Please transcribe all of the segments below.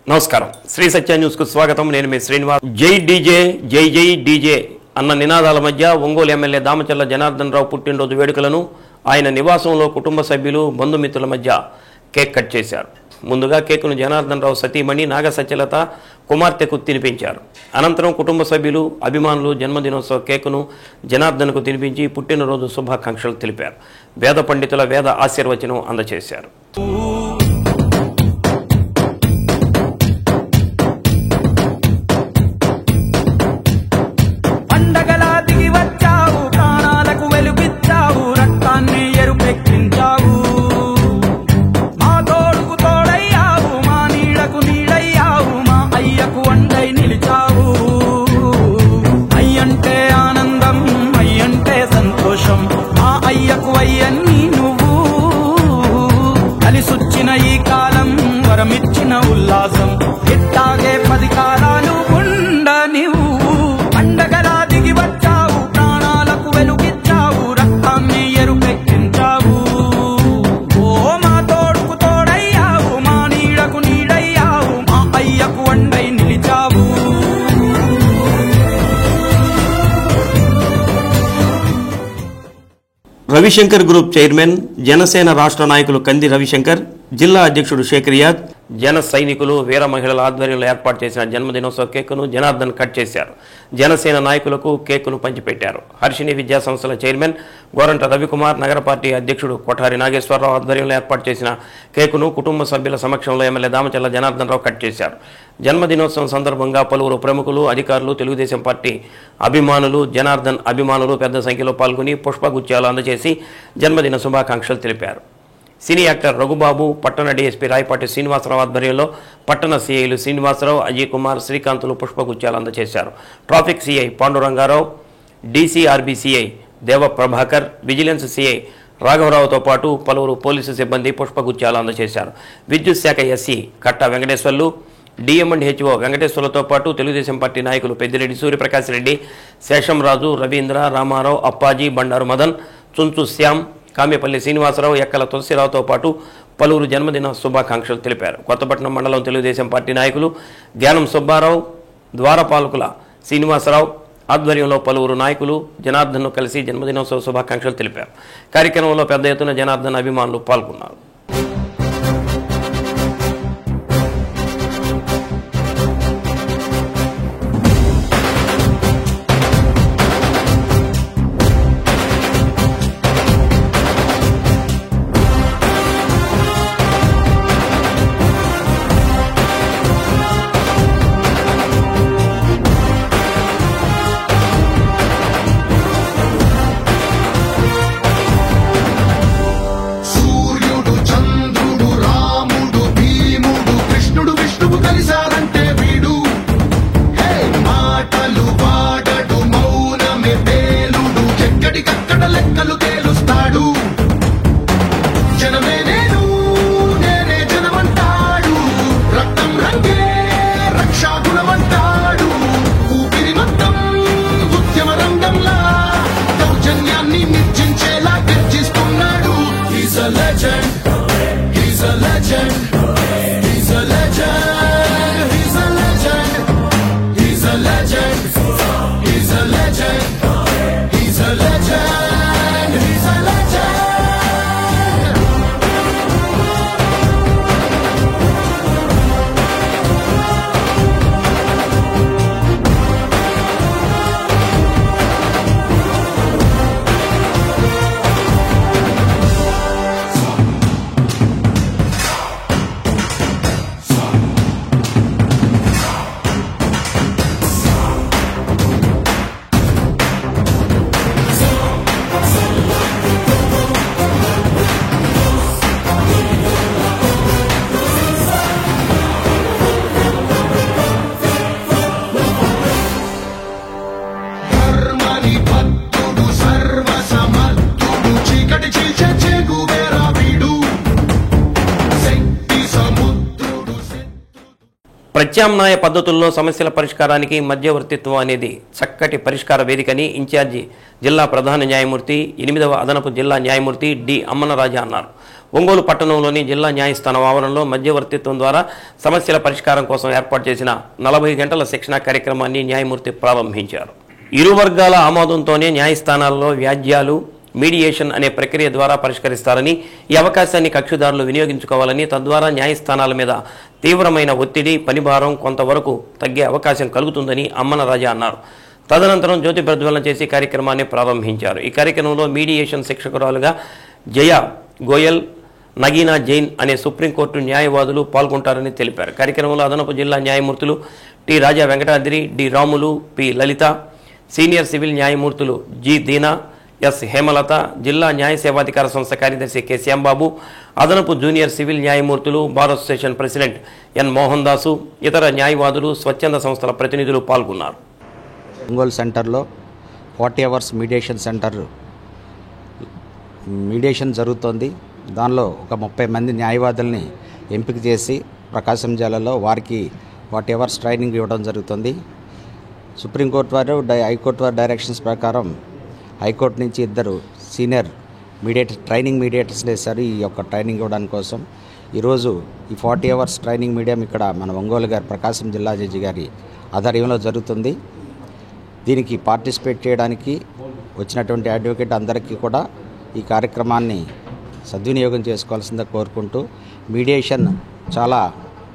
నమస్కారం శ్రీ సత్య న్యూస్ కు స్వాగతం నేను మీ శ్రీనివాస్ జై డీజే జై జై డీజే అన్న నినాదాల మధ్య ఒంగోలు ఎమ్మెల్యే దామచర్ల జనార్దన్ రావు పుట్టినరోజు వేడుకలను ఆయన నివాసంలో కుటుంబ సభ్యులు బంధుమిత్రుల మధ్య కేక్ కట్ చేశారు. ముందుగా కేకును జనార్దన్ రావు సతీమణి నాగ సత్యలత కుమార్తెకు తినిపించారు. అనంతరం కుటుంబ సభ్యులు అభిమానులు జన్మదినోత్సవ కేకును జనార్దన్కు తినిపించి పుట్టినరోజు శుభాకాంక్షలు తెలిపారు. వేద పండితుల వేద ఆశీర్వచనం అందజేశారు. ఈ కాలం వరమిచ్చిన ఉల్లాసం ఇట్టాగే 10 కాలాలు ఉండనివు. పండగలా దిగి వచ్చావు, ప్రాణాలకు వెలుగిచ్చావు, రక్తాన్ని ఎరుపెక్కించావు. ఓ మా తోడుకు తోడయ్యావు, మా నీడకు నీడయ్యావు, మా అయ్యకు వండై నిలిచావు. రవిశంకర్ గ్రూప్ చైర్మన్ జనసేన రాష్ట్ర నాయకులు కంది రవిశంకర్, జిల్లా అధ్యక్షుడు షేక్రియాద్, జన సైనికులు వీర మహిళల ఆధ్వర్యంలో ఏర్పాటు చేసిన జన్మదినోత్సవ కేకును జనార్దన్ కట్ చేశారు. జనసేన నాయకులకు కేకును పంచిపెట్టారు. హర్షిని విద్యా సంస్థల చైర్మన్ గోరంట రవికుమార్, నగర పార్టీ అధ్యక్షుడు కొఠారి నాగేశ్వరరావు ఆధ్వర్యంలో ఏర్పాటు చేసిన కేకును కుటుంబ సభ్యుల సమక్షంలో ఎమ్మెల్యే దామచర్ల జనార్దన్ రావు కట్ చేశారు. జన్మదినోత్సవం సందర్భంగా పలువురు ప్రముఖులు, అధికారులు, తెలుగుదేశం పార్టీ అభిమానులు, జనార్దన్ అభిమానులు పెద్ద సంఖ్యలో పాల్గొని పుష్పగుచ్చాలు అందజేసి జన్మదిన శుభాకాంక్షలు తెలిపారు. సినీ యాక్టర్ రఘుబాబు, పట్టణ డీఎస్పీ రాయపాటి శ్రీనివాసరావు ఆధ్వర్యంలో పట్టణ సీఐలు శ్రీనివాసరావు, అజయ్ కుమార్, శ్రీకాంతులు పుష్పగుచ్చాలు అందజేశారు. Traffic CI Panduranga Rao, DCRB CI దేవ ప్రభాకర్, విజిలెన్స్ సీఐ రాఘవరావుతో పాటు పలువురు పోలీసు సిబ్బంది పుష్పగుచ్చాలు అందజేశారు. విద్యుత్ శాఖ ఎస్సీ కట్ట వెంకటేశ్వర్లు, డిఎంఎండ్హెచ్ఓ వెంకటేశ్వర్లతో పాటు తెలుగుదేశం పార్టీ నాయకులు పెద్దిరెడ్డి సూర్యప్రకాశ్ రెడ్డి, శేషంరాజు, రవీంద్ర, రామారావు, అప్పాజీ, బండారు మదన్, చుంచు శ్యామ్, కామెపల్లి శ్రీనివాసరావు, ఎక్కల తులసిరావుతో పాటు పలువురు జన్మదిన శుభాకాంక్షలు తెలిపారు. కొత్తపట్నం మండలం తెలుగుదేశం పార్టీ నాయకులు జ్ఞానం సుబ్బారావు, ద్వారపాలకుల శ్రీనివాసరావు ఆధ్వర్యంలో పలువురు నాయకులు జనార్దన్ను కలిసి జన్మదినోత్సవ శుభాకాంక్షలు తెలిపారు. కార్యక్రమంలో పెద్ద ఎత్తున జనార్దన్ అభిమానులు పాల్గొన్నారు. He's a legend. He's a legend. ప్రత్యామ్నాయ పద్ధతుల్లో సమస్యల పరిష్కారానికి మధ్యవర్తిత్వం అనేది చక్కటి పరిష్కార వేదికని ఇన్ఛార్జి జిల్లా ప్రధాన న్యాయమూర్తి 8వ అదనపు జిల్లా న్యాయమూర్తి డి అమ్మనరాజా అన్నారు. ఒంగోలు పట్టణంలోని జిల్లా న్యాయస్థానం ఆవరణలో మధ్యవర్తిత్వం ద్వారా సమస్యల పరిష్కారం కోసం ఏర్పాటు చేసిన 40 గంటల శిక్షణా కార్యక్రమాన్ని న్యాయమూర్తి ప్రారంభించారు. ఇరు వర్గాల ఆమోదంతోనే న్యాయస్థానాల్లో వ్యాజ్యాలు మీడియేషన్ అనే ప్రక్రియ ద్వారా పరిష్కరిస్తారని, ఈ అవకాశాన్ని కక్షిదారులు వినియోగించుకోవాలని, తద్వారా న్యాయస్థానాల మీద తీవ్రమైన ఒత్తిడి, పనిభారం కొంతవరకు తగ్గే అవకాశం కలుగుతుందని అమ్మనరాజా అన్నారు. తదనంతరం జ్యోతి ప్రజ్వలన చేసి కార్యక్రమాన్ని ప్రారంభించారు. ఈ కార్యక్రమంలో మీడియేషన్ శిక్షకురాలుగా జయ గోయల్, నగీనా జైన్ అనే సుప్రీంకోర్టు న్యాయవాదులు పాల్గొంటారని తెలిపారు. కార్యక్రమంలో అదనపు జిల్లా న్యాయమూర్తులు T Raja Venkatadri, D Ramulu, P Lalitha, senior civil న్యాయమూర్తులు జి దీనా, ఎస్ హేమలత, జిల్లా న్యాయ సేవాధికార సంస్థ కార్యదర్శి కె శ్యాంబాబు, అదనపు జూనియర్ సివిల్ న్యాయమూర్తులు, bar association president N Mohan Dasu, ఇతర న్యాయవాదులు, స్వచ్ఛంద సంస్థల ప్రతినిధులు పాల్గొన్నారు. ఒంగోలు సెంటర్లో 40 అవర్స్ మీడియేషన్ జరుగుతోంది. దానిలో ఒక 30 మంది న్యాయవాదుల్ని ఎంపిక చేసి ప్రకాశం జిల్లాలో వారికి 40 అవర్స్ ట్రైనింగ్ ఇవ్వడం జరుగుతుంది. సుప్రీంకోర్టు వారు హైకోర్టు వారి డైరెక్షన్స్ ప్రకారం హైకోర్టు నుంచి 2 సీనియర్ ట్రైనింగ్ మీడియేటర్స్ వేశారు ఈ యొక్క ట్రైనింగ్ ఇవ్వడానికి కోసం. ఈరోజు ఈ 40 అవర్స్ ట్రైనింగ్ మీడియం ఇక్కడ మన ఒంగోలు గారి ప్రకాశం జిల్లా జడ్జి గారి ఆధ్వర్యంలో జరుగుతుంది. దీనికి పార్టిసిపేట్ చేయడానికి వచ్చినటువంటి అడ్వకేట్ అందరికీ కూడా ఈ కార్యక్రమాన్ని సద్వినియోగం చేసుకోవాల్సిందిగా కోరుకుంటూ, మీడియేషన్ చాలా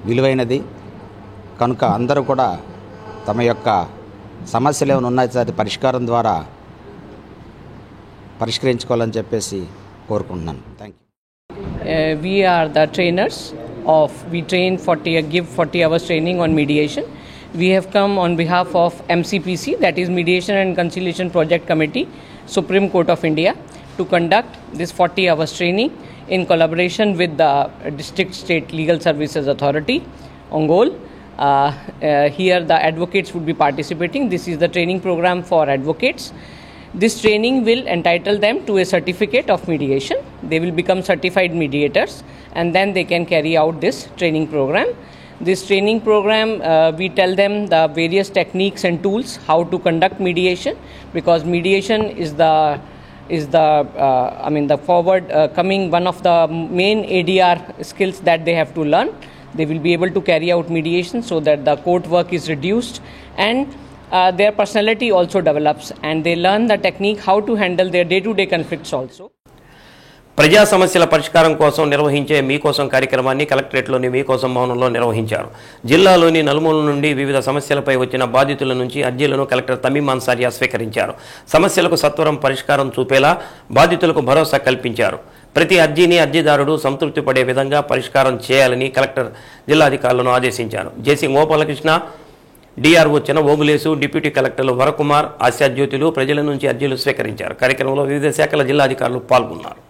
విలువైనది కనుక అందరూ కూడా తమ యొక్క సమస్యలు ఏమైనా ఉన్నాయి అది పరిష్కారం ద్వారా పరిష్కరించుకోవాలని చెప్పేసి కోరుకుంటున్నాను. Thank you. We are the trainers we give 40 hours training on mediation. We have come on behalf of MCPC, that is Mediation and Conciliation Project Committee, Supreme Court of India, to conduct this 40 hours training in collaboration with the District State Legal Services Authority, Ongole. Here the advocates would be participating. This is the training program for advocates. This training will entitle them to a certificate of mediation. They will become certified mediators and then they can carry out this training program. This training program, we tell them the various techniques and tools how to conduct mediation, because mediation is the forward coming one of the main ADR skills that they have to learn. They will be able to carry out mediation so that the court work is reduced and their personality also develops, and they learn the technique how to handle their day-to-day conflicts also. ప్రజా సమస్యల పరిష్కారం కోసం నిర్వహించే మీకోసం కార్యక్రమాన్ని కలెక్టరేట్లోని మీకోసం భవనంలో నిర్వహించారు. జిల్లాలోని నలుమూలల నుండి వివిధ సమస్యలపై వచ్చిన బాధితుల నుంచి అర్జీలను కలెక్టర్ తమీం అన్సారియా స్వీకరించారు. సమస్యలకు సత్వరం పరిష్కారం చూపేలా బాధితులకు భరోసా కల్పించారు. ప్రతి అర్జీని అర్జీదారుడు సంతృప్తి పడే విధంగా పరిష్కారం చేయాలని కలెక్టర్ జిల్లాధికారులను ఆదేశించారు. జేసీ గోపాలకృష్ణ, డిఆర్ఓ చిన్న ఓబులేసు, డిప్యూటీ కలెక్టర్లు వరకుమార్, ఆశాజ్యోతులు ప్రజల నుంచి అర్జీలు స్వీకరించారు. కార్యక్రమంలో వివిధ శాఖల జిల్లాధికారులు పాల్గొన్నారు.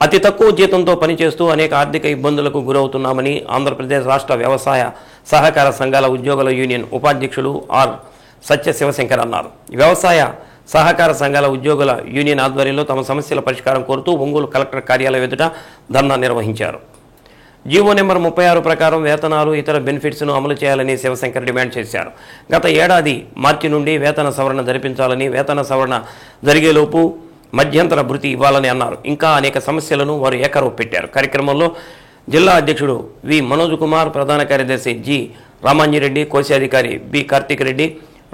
అతి తక్కువ జీతంతో పనిచేస్తూ అనేక ఆర్థిక ఇబ్బందులకు గురవుతున్నామని ఆంధ్రప్రదేశ్ రాష్ట్ర వ్యవసాయ సహకార సంఘాల ఉద్యోగుల యూనియన్ ఉపాధ్యక్షులు ఆర్ సత్య శివశంకర్ అన్నారు. వ్యవసాయ సహకార సంఘాల ఉద్యోగుల యూనియన్ ఆధ్వర్యంలో తమ సమస్యల పరిష్కారం కోరుతూ ఒంగోలు కలెక్టర్ కార్యాలయం ఎదుట ధర్నా నిర్వహించారు. జీవో నెంబర్ 36 ప్రకారం వేతనాలు ఇతర బెనిఫిట్స్ను అమలు చేయాలని శివశంకర్ డిమాండ్ చేశారు. గత ఏడాది మార్చి నుండి వేతన సవరణ జరిపించాలని, వేతన సవరణ జరిగేలోపు మధ్యంతర భృతి ఇవ్వాలని అన్నారు. ఇంకా అనేక సమస్యలను వారు ఏకరవు పెట్టారు. కార్యక్రమంలో జిల్లా అధ్యక్షుడు వి మనోజ్ కుమార్, ప్రధాన కార్యదర్శి జి రామాంజిరెడ్డి, కోశాధికారి బి కార్తిక్ రెడ్డి,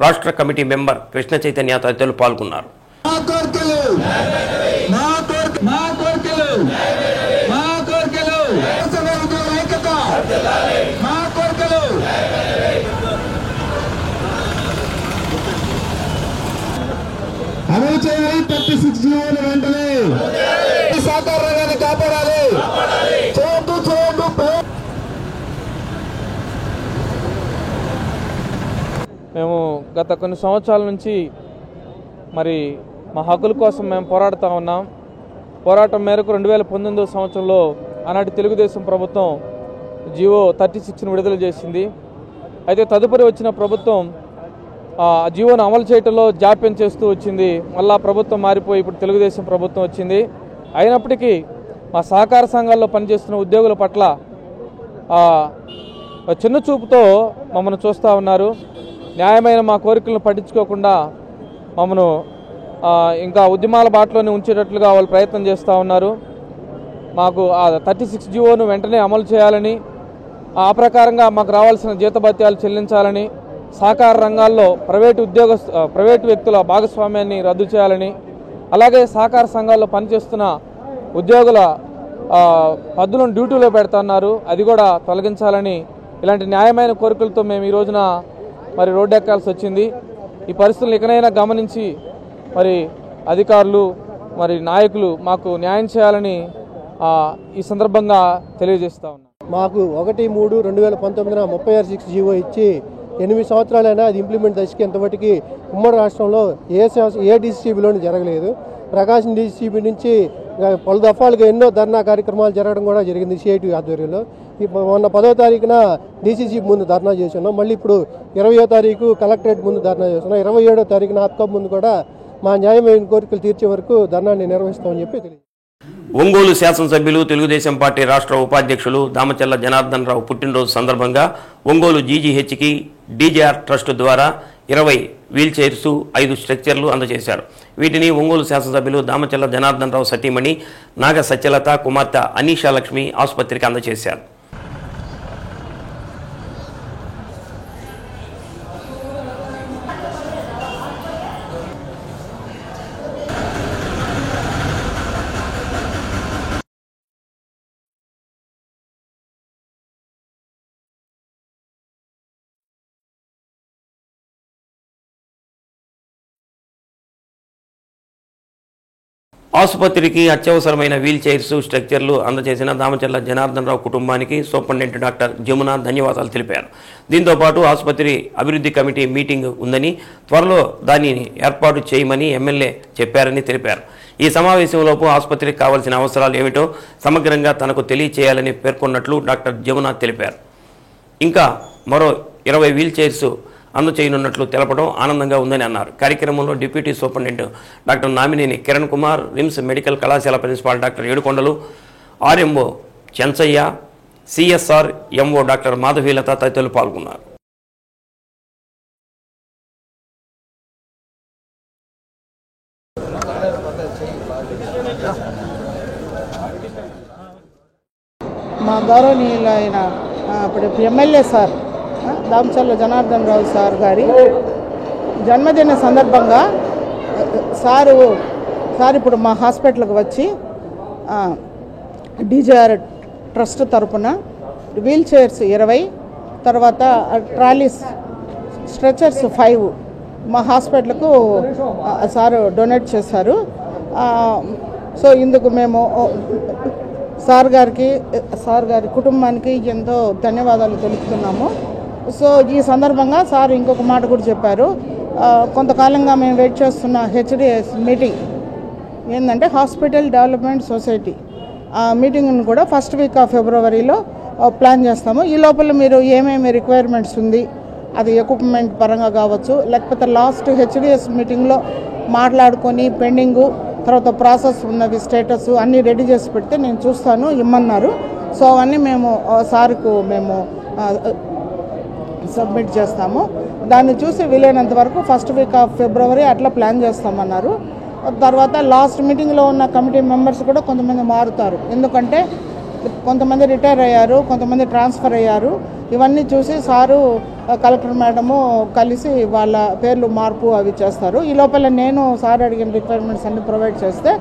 రాష్ట్ర కమిటీ మెంబర్ కృష్ణ చైతన్య తదితరులు పాల్గొన్నారు. అమలు చేయాలి. 36 జీవోలు వెంటనే సహకార రంగాన్ని కాపాడాలి. మేము గత కొన్ని సంవత్సరాల నుంచి మరి మా హక్కుల కోసం మేము పోరాడుతూ ఉన్నాం. పోరాటం మేరకు 2019 సంవత్సరంలో ఆనాటి తెలుగుదేశం ప్రభుత్వం జీవో 36ను విడుదల చేసింది. అయితే తదుపరి వచ్చిన ప్రభుత్వం ఆ జీవోను అమలు చేయడంలో జాప్యం చేస్తూ వచ్చింది. మళ్ళా ప్రభుత్వం మారిపోయి ఇప్పుడు తెలుగుదేశం ప్రభుత్వం వచ్చింది. అయినప్పటికీ మా సహకార సంఘాల్లో పనిచేస్తున్న ఉద్యోగుల పట్ల చిన్న చూపుతో మమ్మల్ని చూస్తూ ఉన్నారు. న్యాయమైన మా కోరికలను పట్టించుకోకుండా మమ్మను ఇంకా ఉద్యమాల బాటలోనే ఉంచేటట్లుగా వాళ్ళు ప్రయత్నం చేస్తూ ఉన్నారు. మాకు ఆ 36 జీవోను వెంటనే అమలు చేయాలని, ఆ ప్రకారంగా మాకు రావాల్సిన జీతభత్యాలు చెల్లించాలని, సహకార రంగాల్లో ప్రైవేటు వ్యక్తుల భాగస్వామ్యాన్ని రద్దు చేయాలని, అలాగే సహకార సంఘాల్లో పనిచేస్తున్న ఉద్యోగుల పద్దులను డ్యూటీలో పెడుతున్నారు, అది కూడా తొలగించాలని, ఇలాంటి న్యాయమైన కోరికలతో మేము ఈ రోజున మరి రోడ్డు ఎక్కాల్సి వచ్చింది. ఈ పరిస్థితులను ఇకనైనా గమనించి మరి అధికారులు మరి నాయకులు మాకు న్యాయం చేయాలని ఈ సందర్భంగా తెలియజేస్తా ఉన్నాం. మాకు 1/3/2019 36 జీవో ఇచ్చి 8 సంవత్సరాలైనా అది ఇంప్లిమెంట్ దశకి ఎంతవరకు ఉమ్మడి రాష్ట్రంలో ఏ డీసీబీలోనూ జరగలేదు. ప్రకాశం డీసీబీ నుంచి పలు దఫాలుగా ఎన్నో ధర్నా కార్యక్రమాలు జరగడం కూడా జరిగింది సిఐటి ఆధ్వర్యంలో. మొన్న 10వ తారీఖున డీసీసీ ముందు ధర్నా చేస్తున్నాం. మళ్ళీ ఇప్పుడు 20వ తారీఖు కలెక్టరేట్ ముందు ధర్నా చేస్తున్నాం. 27వ తారీఖున ఆప్కాబ్ ముందు కూడా మా న్యాయమైన కోరికలు తీర్చే వరకు ధర్నాన్ని నిర్వహిస్తామని చెప్పి తెలియదు. ఒంగోలు శాసనసభ్యులు తెలుగుదేశం పార్టీ రాష్ట్ర ఉపాధ్యక్షులు దామచల్ల జనార్దన్ రావు పుట్టినరోజు సందర్భంగా ఒంగోలు జీజీహెచ్కి డీజేఆర్ ట్రస్ట్ ద్వారా 20 వీల్ చైర్స్ 5 స్ట్రక్చర్లు అందజేశారు. వీటిని ఒంగోలు శాసనసభ్యులు దామచల్ల జనార్దన్ రావు సతీమణి నాగ సత్యలత కుమార్తె అనీషా లక్ష్మి ఆసుపత్రికి అందజేశారు. ఆసుపత్రికి అత్యవసరమైన వీల్ చైర్స్ స్ట్రక్చర్లు అందజేసిన దామచల్ల జనార్దన్ రావు కుటుంబానికి సూపరింటెండెంట్ డాక్టర్ జమున ధన్యవాదాలు తెలిపారు. దీంతో పాటు ఆసుపత్రి అభివృద్ధి కమిటీ మీటింగ్ ఉందని, త్వరలో దానిని ఏర్పాటు చేయమని ఎమ్మెల్యే చెప్పారని తెలిపారు. ఈ సమావేశంలోపు ఆసుపత్రికి కావాల్సిన అవసరాలు ఏమిటో సమగ్రంగా తనకు తెలియచేయాలని పేర్కొన్నట్లు డాక్టర్ జమున తెలిపారు. ఇంకా మరో 20 వీల్ చైర్స్ అందచేయనున్నట్లు తెలపడం ఆనందంగా ఉందని అన్నారు. కార్యక్రమంలో deputy superintendent doctor Namineni Kiran Kumar, RIMS medical కళాశాల principal doctor Edukondalu, RMO Chensayya, CSR MO doctor Madhavilatha తదితరులు పాల్గొన్నారు. మా గౌరవనీయులైన ఇప్పుడు MLA sir Damacharla Janardhan Rao sir గారి జన్మదిన సందర్భంగా సార్ ఇప్పుడు మా హాస్పిటల్కి వచ్చి డీజేఆర్ ట్రస్ట్ తరపున వీల్ చైర్స్ 20, తర్వాత ట్రాలీస్ స్ట్రెచర్స్ 5 మా హాస్పిటల్కు సార్ డొనేట్ చేశారు. సో ఇందుకు మేము సార్ గారి కుటుంబానికి ఎంతో ధన్యవాదాలు తెలుపుతున్నాము. సో ఈ సందర్భంగా సార్ ఇంకొక మాట కూడా చెప్పారు, కొంతకాలంగా మేము వెయిట్ చేస్తున్న హెచ్డిఎస్ మీటింగ్ ఏంటంటే హాస్పిటల్ డెవలప్మెంట్ సొసైటీ ఆ మీటింగ్ను కూడా ఫస్ట్ వీక్ ఆఫ్ ఫిబ్రవరిలో ప్లాన్ చేస్తాము. ఈ లోపల మీరు ఏమేమి రిక్వైర్మెంట్స్ ఉంది, అది ఎక్విప్మెంట్ పరంగా కావచ్చు, లేకపోతే లాస్ట్ హెచ్డిఎస్ మీటింగ్లో మాట్లాడుకొని పెండింగు తర్వాత ప్రాసెస్ ఉన్నవి స్టేటస్ అన్నీ రెడీ చేసి పెడితే నేను చూస్తాను ఇమ్మన్నారు. సో అవన్నీ మేము సార్కు మేము సబ్మిట్ చేస్తాము. దాన్ని చూసి వీలైనంత వరకు ఫస్ట్ వీక్ ఆఫ్ ఫిబ్రవరి అట్లా ప్లాన్ చేస్తామన్నారు. తర్వాత లాస్ట్ మీటింగ్లో ఉన్న కమిటీ మెంబర్స్ కూడా కొంతమంది మారుతారు, ఎందుకంటే కొంతమంది రిటైర్ అయ్యారు, కొంతమంది ట్రాన్స్ఫర్ అయ్యారు. ఇవన్నీ చూసి సారు కలెక్టర్ మేడము కలిసి వాళ్ళ పేర్లు మార్పు అవి చేస్తారు. ఈ లోపల నేను సార్ అడిగిన రిక్వైర్మెంట్స్ అన్ని ప్రొవైడ్ చేస్తే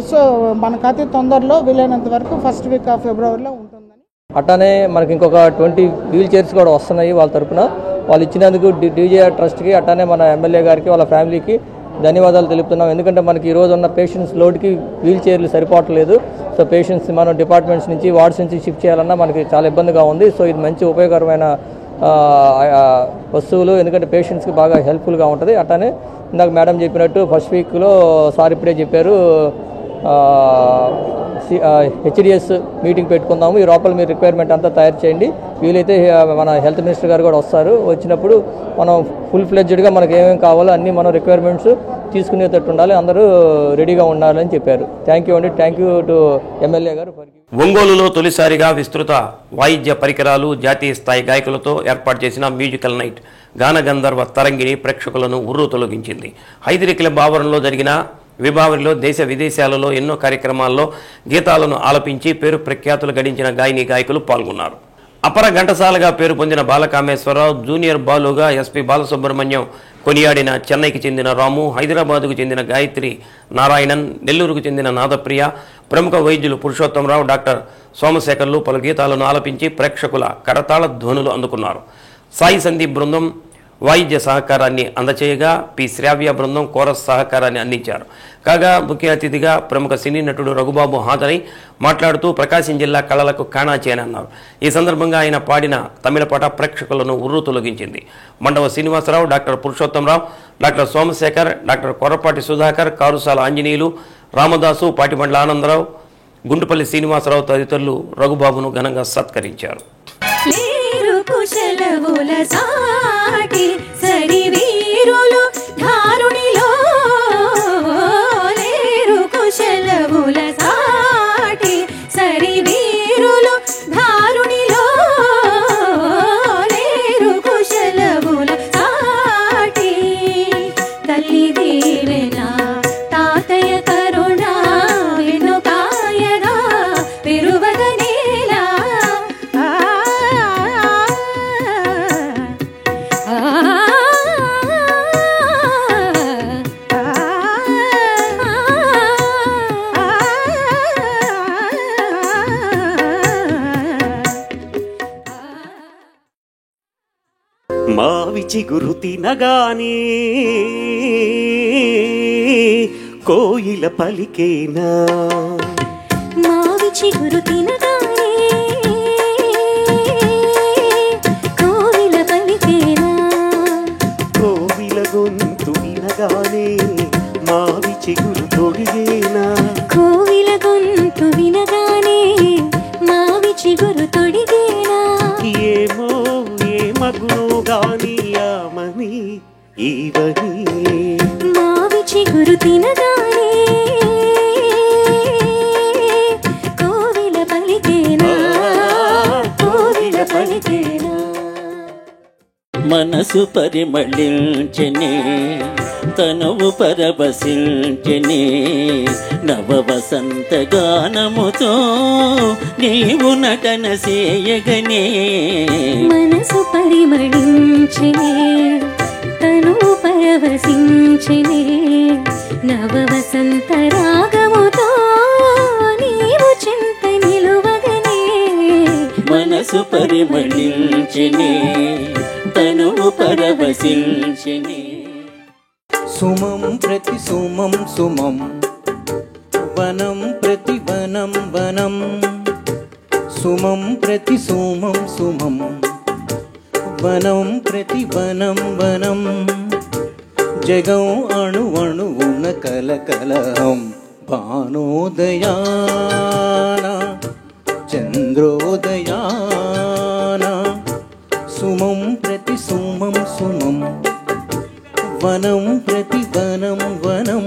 సో మనకు అతి తొందరలో వీలైనంత వరకు ఫస్ట్ వీక్ ఆఫ్ ఫిబ్రవరిలో ఉంటుందని. అట్లానే మనకి ఇంకొక 20 వీల్ చైర్స్ కూడా వస్తున్నాయి వాళ్ళ తరఫున. వాళ్ళు ఇచ్చినందుకు డీజేఆర్ ట్రస్ట్కి అట్లానే మన ఎమ్మెల్యే గారికి వాళ్ళ ఫ్యామిలీకి ధన్యవాదాలు తెలుపుతున్నాం. ఎందుకంటే మనకి ఈరోజు ఉన్న పేషెంట్స్ లోడ్కి వీల్ చైర్లు సరిపోవట్లేదు. సో పేషెంట్స్ మనం డిపార్ట్మెంట్స్ నుంచి వార్డ్స్ నుంచి షిఫ్ట్ చేయాలన్నా మనకి చాలా ఇబ్బందిగా ఉంది. సో ఇది మంచి ఉపయోగకరమైన వస్తువులు, ఎందుకంటే పేషెంట్స్కి బాగా హెల్ప్ఫుల్గా ఉంటుంది. అట్లానే ఇందాక మేడం చెప్పినట్టు ఫస్ట్ వీక్లో సార్ ఇప్పుడే చెప్పారు హెచ్డిఎస్ మీటింగ్ పెట్టుకుందాము. ఈ లోపల మీరు రిక్వైర్మెంట్ అంతా తయారు చేయండి. వీలైతే మన హెల్త్ మినిస్టర్ గారు కూడా వస్తారు. వచ్చినప్పుడు మనం ఫుల్ ఫ్లెడ్జ్డ్గా మనకు ఏమేమి కావాలో అన్నీ మనం రిక్వైర్మెంట్స్ తీసుకునేటట్టు ఉండాలి, అందరూ రెడీగా ఉండాలని చెప్పారు. థ్యాంక్ యూ అండి. థ్యాంక్ యూ టు ఎమ్మెల్యే గారు. ఒంగోలులో తొలిసారిగా విస్తృత వాయిద్య పరికరాలు, జాతీయ స్థాయి గాయకులతో ఏర్పాటు చేసిన మ్యూజికల్ నైట్ గానగంధర్వ తరంగిణి ప్రేక్షకులను ఉర్రు తొలగించింది. హైదరీ క్లబ్ ఆవరణలో జరిగిన విభావరిలో దేశ విదేశాలలో ఎన్నో కార్యక్రమాల్లో గీతాలను ఆలపించి పేరు ప్రఖ్యాతులు గడించిన గాయని గాయకులు పాల్గొన్నారు. అపర ఘంటసాలగా పేరు పొందిన బాలకామేశ్వరరావు, జూనియర్ బాలుగా ఎస్పి బాలసుబ్రహ్మణ్యం కొనియాడిన చెన్నైకి చెందిన రాము, హైదరాబాదుకు చెందిన గాయత్రి నారాయణన్, నెల్లూరుకు చెందిన నాదప్రియ, ప్రముఖ వైద్యులు పురుషోత్తమరావు, డాక్టర్ సోమశేఖర్లు పలు గీతాలను ఆలపించి ప్రేక్షకుల కరతాళ ధ్వనులు అందుకున్నారు. సాయి సందీప్ బృందం వాయిద్య సహకారాన్ని అందచేయగా పి శ్రావ్య బృందం కోరస్ సహకారాన్ని అందించారు. కాగా ముఖ్య అతిథిగా ప్రముఖ సినీ నటుడు రఘుబాబు హాజరై మాట్లాడుతూ ప్రకాశం జిల్లా కళలకు కాణాచేని అన్నారు. ఈ సందర్భంగా ఆయన పాడిన తమిళ పాట ప్రేక్షకులను ఉర్రు తొలగించింది. Mandava Srinivasarao, doctor Purushottamarao, doctor Somasekhar, doctor Korrapati Sudhakar, Karusala Anjaneyulu, Ramadasu, Patibandla Anandarao, Guntupalli Srinivasarao తదితరులు రఘుబాబును ఘనంగా సత్కరించారు. మావి చిగురు తినగానే కోయిల పలికేనా, మావి చిగురు తినగానే కోయిల పలికేనా, కోవిల గొంతు వినగానే మావి చిగురు తొడిగేనా, కోవిల గొంతు వినగానే మావి చిగురు తొడిగేనా, ఏమో ఏ మగును గాని ఆమని ఈవని, మావి చిగురు తినగానే కోవిల పలికేనా, కోవిల పలికేనా. మనసు పరిమళించెనే తనువు పరవశించెనే నవ వసంత గానముతో నీవు నటన చేయగనే, మనసు పరిమళించెనే తనువు పరవశించెనే నవ వసంత రాగముతో నీవు చింత నిలువగనే, మనసు పరిమళించెనే తనువు పరవశించెనే. సుమం ప్రతి సుమం సుమం వనం ప్రతి వనం వనం, సుమం ప్రతి సుమం సుమం వనం ప్రతి వనం వనం, జగం అణువణువున కలకలహం భానోదయాన చంద్రోదయాన సుమం ప్రతి సుమం సుమం వనం ప్రతి వనం వనం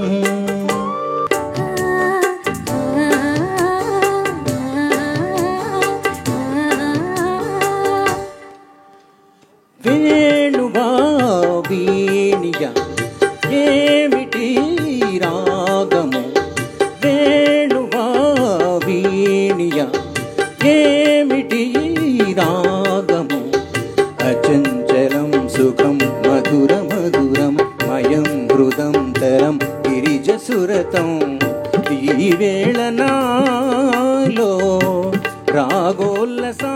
వేణువావీణియ ఏమిటి రాగము వేణువావీణియ ఏమిటి రాగము అచంచలం సుఖం మధుర మధురం మయం హృదం తరం గిరిజసురతం ఈ వేళ నాలో రాగోల్లసా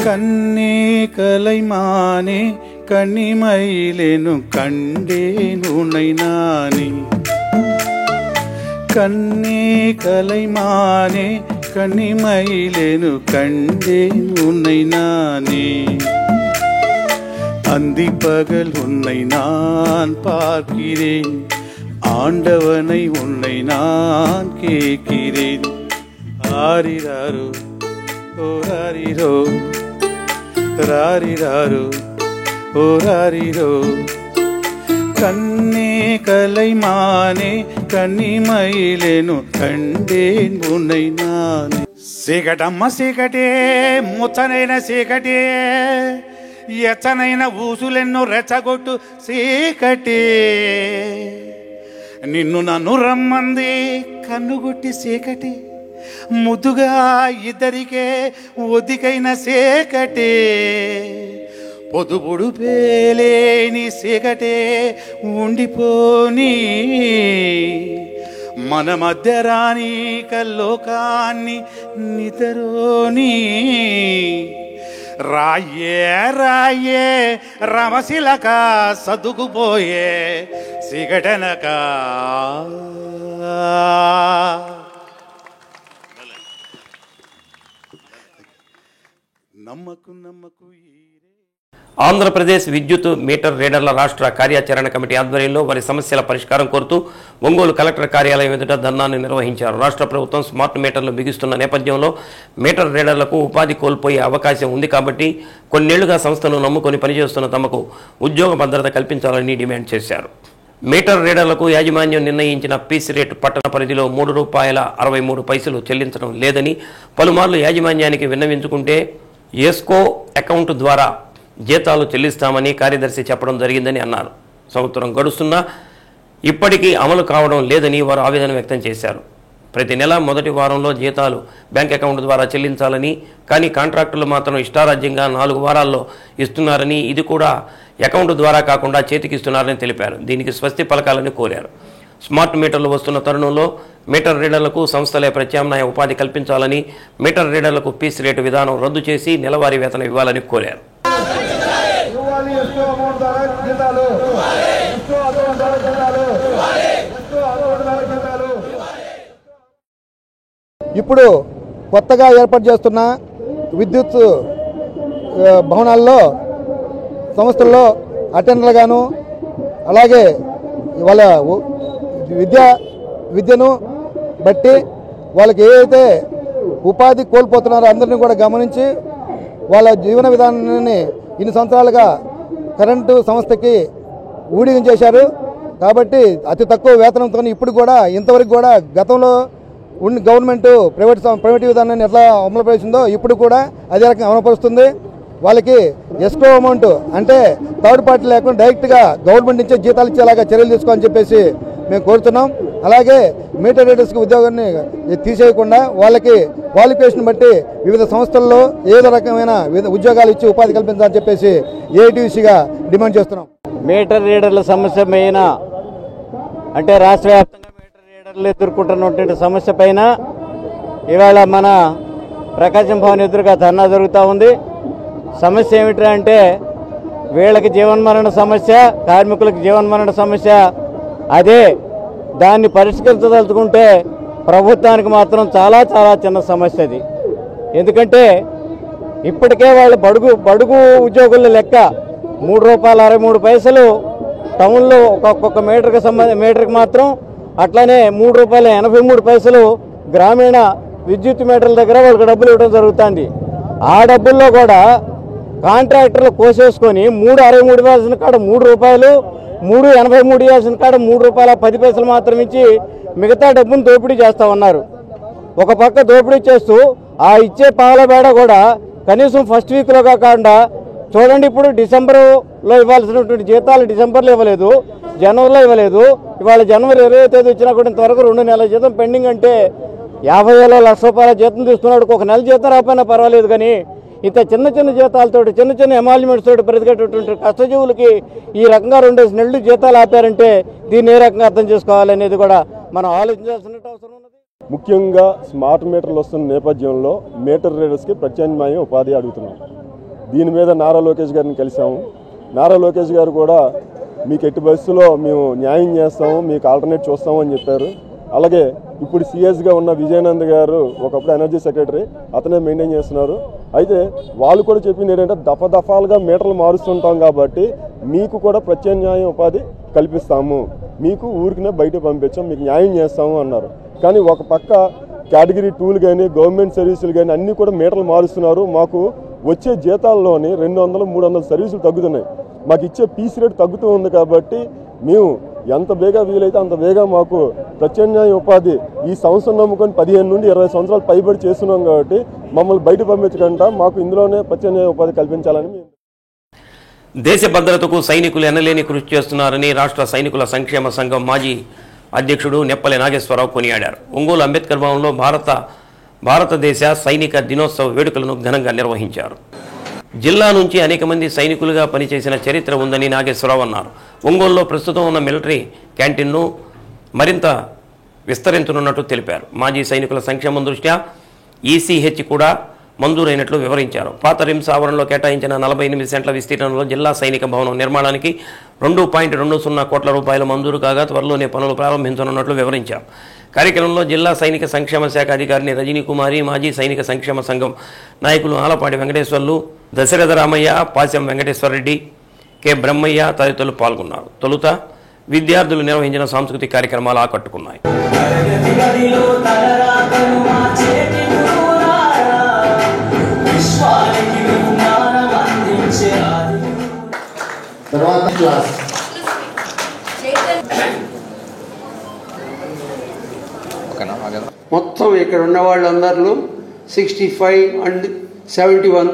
கண்ணே கலைமானே கண்ணிமயிலேனு கண்டேன் உன்னை நானே கண்ணே கலைமானே கண்ணிமயிலேனு கண்டேன் உன்னை நானே அந்தி பகல் உன்னை நான் பார்க்கிறேன் ஆண்டவனை உன்னை நான் கேட்கிறேன் ஆரிராரோ ஓராரிரோ ராரிராரோ ஓராரிரோ கண்ணே கலைமானே கண்ணிமயிலேனு கண்டேன் உன்னை நான் సీకటమ్మ సీకటే ముచ్చనైన సీకటే ఎచ్చనైన ఊసులెన్నో రెచ్చగొట్టు సీకటే నిన్ను నన్ను రమ్మంది కన్నుగొట్టి సీకటి ముద్దుగా ఇద్దరికే ఒదికైన సీకటే పొదుపుడు పేలేని సీకటే ఉండిపోని మన మధ్య రాని కల్లోకాన్ని నిద్రోని రాయే రాయే రమశిలక సదుకుపోయే సిగటనక నమ్మకు నమ్మకు ఆంధ్రప్రదేశ్ విద్యుత్ మీటర్ రీడర్ల రాష్ట్ర కార్యాచరణ కమిటీ ఆధ్వర్యంలో వారి సమస్యల పరిష్కారం కోరుతూ ఒంగోలు కలెక్టర్ కార్యాలయం ఎదుట ధర్నాను నిర్వహించారు. రాష్ట్ర ప్రభుత్వం స్మార్ట్ మీటర్లు బిగిస్తున్న నేపథ్యంలో మీటర్ రీడర్లకు ఉపాధి కోల్పోయే అవకాశం ఉంది కాబట్టి కొన్నేళ్లుగా సంస్థను నమ్ముకొని పనిచేస్తున్న తమకు ఉద్యోగ భద్రత కల్పించాలని డిమాండ్ చేశారు. మీటర్ రీడర్లకు యాజమాన్యం నిర్ణయించిన పీస్ రేటు పట్టణ పరిధిలో ₹3.63 చెల్లించడం లేదని పలుమార్లు యాజమాన్యానికి విన్నవించుకుంటే ఎస్కో అకౌంట్ ద్వారా జీతాలు చెల్లిస్తామని కార్యదర్శి చెప్పడం జరిగిందని అన్నారు. సంవత్సరం గడుస్తున్నా ఇప్పటికీ అమలు కావడం లేదని వారు ఆవేదన వ్యక్తం చేశారు. ప్రతి నెల మొదటి వారంలో జీతాలు బ్యాంక్ అకౌంట్ ద్వారా చెల్లించాలని, కానీ కాంట్రాక్టులు మాత్రం ఇష్టారాజ్యంగా 4 వారాల్లో ఇస్తున్నారని, ఇది కూడా అకౌంట్ ద్వారా కాకుండా చేతికిస్తున్నారని తెలిపారు. దీనికి స్వస్తి పలకాలని కోరారు. స్మార్ట్ మీటర్లు వస్తున్న తరుణంలో మీటర్ రీడర్లకు సంస్థలే ప్రత్యామ్నాయ ఉపాధి కల్పించాలని, మీటర్ రీడర్లకు పీస్ రేటు విధానం రద్దు చేసి నెలవారీ వేతనం ఇవ్వాలని కోరారు. ఇప్పుడు కొత్తగా ఏర్పాటు చేస్తున్న విద్యుత్ భవనాల్లో సంస్థల్లో అటెండర్లుగాను, అలాగే వాళ్ళ విద్యను బట్టి వాళ్ళకి ఏదైతే ఉపాధి కోల్పోతున్నారో అందరినీ కూడా గమనించి వాళ్ళ జీవన విధానాన్ని ఇన్ని సంవత్సరాలుగా కరెంటు సంస్థకి ఊడిగం చేశారు. కాబట్టి అతి తక్కువ వేతనంతో ఇప్పుడు కూడా ఇంతవరకు కూడా గతంలో ఉన్న గవర్నమెంట్ ప్రైవేట్ విధానాన్ని ఎట్లా అమలుపరిచిందో ఇప్పుడు కూడా అదే రకంగా అమలుపరుస్తుంది. వాళ్ళకి ఎస్కో అమౌంట్ అంటే థర్డ్ పార్టీ లేకుండా డైరెక్ట్గా గవర్నమెంట్ నుంచే జీతాలు ఇచ్చేలాగా చర్యలు తీసుకోవాలని చెప్పేసి మేము కోరుతున్నాం. అలాగే మీటర్ రీడర్స్కి ఉద్యోగాన్ని తీసేయకుండా వాళ్ళకి క్వాలిఫికేషన్ బట్టి వివిధ సంస్థల్లో ఏదో రకమైన ఉద్యోగాలు ఇచ్చి ఉపాధి కల్పించాలని చెప్పేసి ఏఐటీసీగా డిమాండ్ చేస్తున్నాం. మీటర్ రీడర్ల సమస్య పైన అంటే రాష్ట్ర వ్యాప్తంగా మీటర్ రీడర్లు ఎదుర్కొంటున్నటువంటి సమస్య పైన ఇవాళ మన ప్రకాశం భవన్ ఎదురుగా ధర్నా జరుగుతూ ఉంది. సమస్య ఏమిటి అంటే వీళ్ళకి జీవన్మరణ సమస్య, కార్మికులకు జీవన్మరణ సమస్య. అదే దాన్ని పరిష్కరించదలుచుకుంటే ప్రభుత్వానికి మాత్రం చాలా చాలా చిన్న సమస్య అది. ఎందుకంటే ఇప్పటికే వాళ్ళు బడుగు ఉద్యోగుల లెక్క రూపాయలు టౌన్లో ఒక్కొక్క మీటర్కి మాత్రం, అట్లానే ₹3.83 గ్రామీణ విద్యుత్ మీటర్ల దగ్గర వాళ్ళకి డబ్బులు ఇవ్వడం జరుగుతుంది. ఆ డబ్బుల్లో కూడా కాంట్రాక్టర్లు కోసేసుకొని ₹3.63 ఇవ్వాల్సిన కాడ ₹3, ₹3.83 ఇవ్వాల్సిన కాడ ₹3.10 మాత్రం ఇచ్చి మిగతా డబ్బును దోపిడీ చేస్తూ ఉన్నారు. ఒక పక్క దోపిడీ చేస్తూ ఆ ఇచ్చే పాల బేడ కూడా కనీసం ఫస్ట్ వీక్లో కాకుండా చూడండి, ఇప్పుడు డిసెంబర్లో ఇవ్వాల్సినటువంటి జీతాలు డిసెంబర్లో ఇవ్వలేదు, జనవరిలో ఇవ్వలేదు. ఇవాళ జనవరి 20వ తేదీ వచ్చినా కూడా ఇంతవరకు 2 నెలల జీతం పెండింగ్. అంటే 50,000 లక్ష రూపాయల జీతం తీసుకున్నాడు. ఒక నెల జీతం రాకపోయినా పర్వాలేదు, కానీ ఇంత చిన్న జీతాలతో చిన్న ఎమాల్జ్మెంట్స్ తోటి బ్రతికేటటువంటి కష్టజీవులకి ఈ రకంగా 2 నెలలు జీతాలు ఆపారంటే దీన్ని ఏ రకంగా అర్థం చేసుకోవాలనేది కూడా మనం ఆలోచించాల్సిన అవసరం ఉన్నది. ముఖ్యంగా స్మార్ట్ మీటర్లు వస్తున్న నేపథ్యంలో మీటర్ రీడర్స్కి ప్రత్యామ్నాయం ఉపాధి అడుగుతున్నాం. దీని మీద నారా లోకేష్ గారిని కలిసాము. నారా లోకేష్ గారు కూడా మీకు ఎట్టి బస్సులో మేము న్యాయం చేస్తాము, మీకు ఆల్టర్నేట్ చూస్తాము అని చెప్పారు. అలాగే ఇప్పుడు సిఎస్గా ఉన్న విజయానంద్ గారు ఒకప్పుడు ఎనర్జీ సెక్రటరీ, అతనే మెయింటైన్ చేస్తున్నారు. అయితే వాళ్ళు కూడా చెప్పింది ఏంటంటే దఫాలుగా మీటర్లు మారుస్తుంటాం కాబట్టి మీకు కూడా ప్రత్యామ్నాయం ఉపాధి కల్పిస్తాము, మీకు ఊరికినే బయట పంపించాం, మీకు న్యాయం చేస్తాము అన్నారు. కానీ ఒక పక్క కేటగిరీ 2లు కానీ గవర్నమెంట్ సర్వీసులు కానీ అన్నీ కూడా మీటర్లు మారుస్తున్నారు. మాకు వచ్చే జీతాల్లోని 200-300 సర్వీసులు తగ్గుతున్నాయి. మాకు ఇచ్చే పీసీ రేట్ తగ్గుతూ ఉంది. కాబట్టి మేము ఎంత బేగా వీలైతే అంత బేగా మాకు ప్రత్యామ్నాయ ఉపాధి ఈ సంవత్సరం నమ్ముకొని 15 నుండి 20 సంవత్సరాలు పైబడి చేస్తున్నాం. కాబట్టి మమ్మల్ని బయట పంపించకుండా మాకు ఇందులోనే ప్రత్యామ్నాయ ఉపాధి కల్పించాలని. దేశ భద్రతకు సైనికులు ఎనలేని కృషి చేస్తున్నారని రాష్ట్ర సైనికుల సంక్షేమ సంఘం మాజీ అధ్యక్షుడు నెప్పలి నాగేశ్వరరావు కొనియాడారు. ఒంగోలు అంబేద్కర్ భవన్లో భారతదేశ సైనిక దినోత్సవ వేడుకలను ఘనంగా నిర్వహించారు. జిల్లా నుంచి అనేక మంది సైనికులుగా పనిచేసిన చరిత్ర ఉందని నాగేశ్వరరావు అన్నారు. ఒంగోలులో ప్రస్తుతం ఉన్న మిలిటరీ క్యాంటీన్ను మరింత విస్తరించనున్నట్టు తెలిపారు. మాజీ సైనికుల సంక్షేమం దృష్ట్యా ఈసీహెచ్ కూడా మంజూరైనట్లు వివరించారు. పాత రిమ్స్ ఆవరణలో కేటాయించిన 48 సెంట్ల విస్తీర్ణంలో జిల్లా సైనిక భవనం నిర్మాణానికి 2.20 కోట్ల రూపాయలు మంజూరు కాగా త్వరలోనే పనులు ప్రారంభించనున్నట్లు వివరించారు. కార్యక్రమంలో జిల్లా సైనిక సంక్షేమ శాఖ అధికారిని రజనీ కుమారి, మాజీ సైనిక సంక్షేమ సంఘం నాయకులు ఆలపాటి వెంకటేశ్వర్లు, దశరథ రామయ్య, పాశం వెంకటేశ్వరరెడ్డి, కె బ్రహ్మయ్య తదితరులు పాల్గొన్నారు. తొలుత విద్యార్థులు నిర్వహించిన సాంస్కృతిక కార్యక్రమాలు ఆకట్టుకున్నాయి. మొత్తం ఇక్కడ ఉన్న వాళ్ళందరూ 65 and 71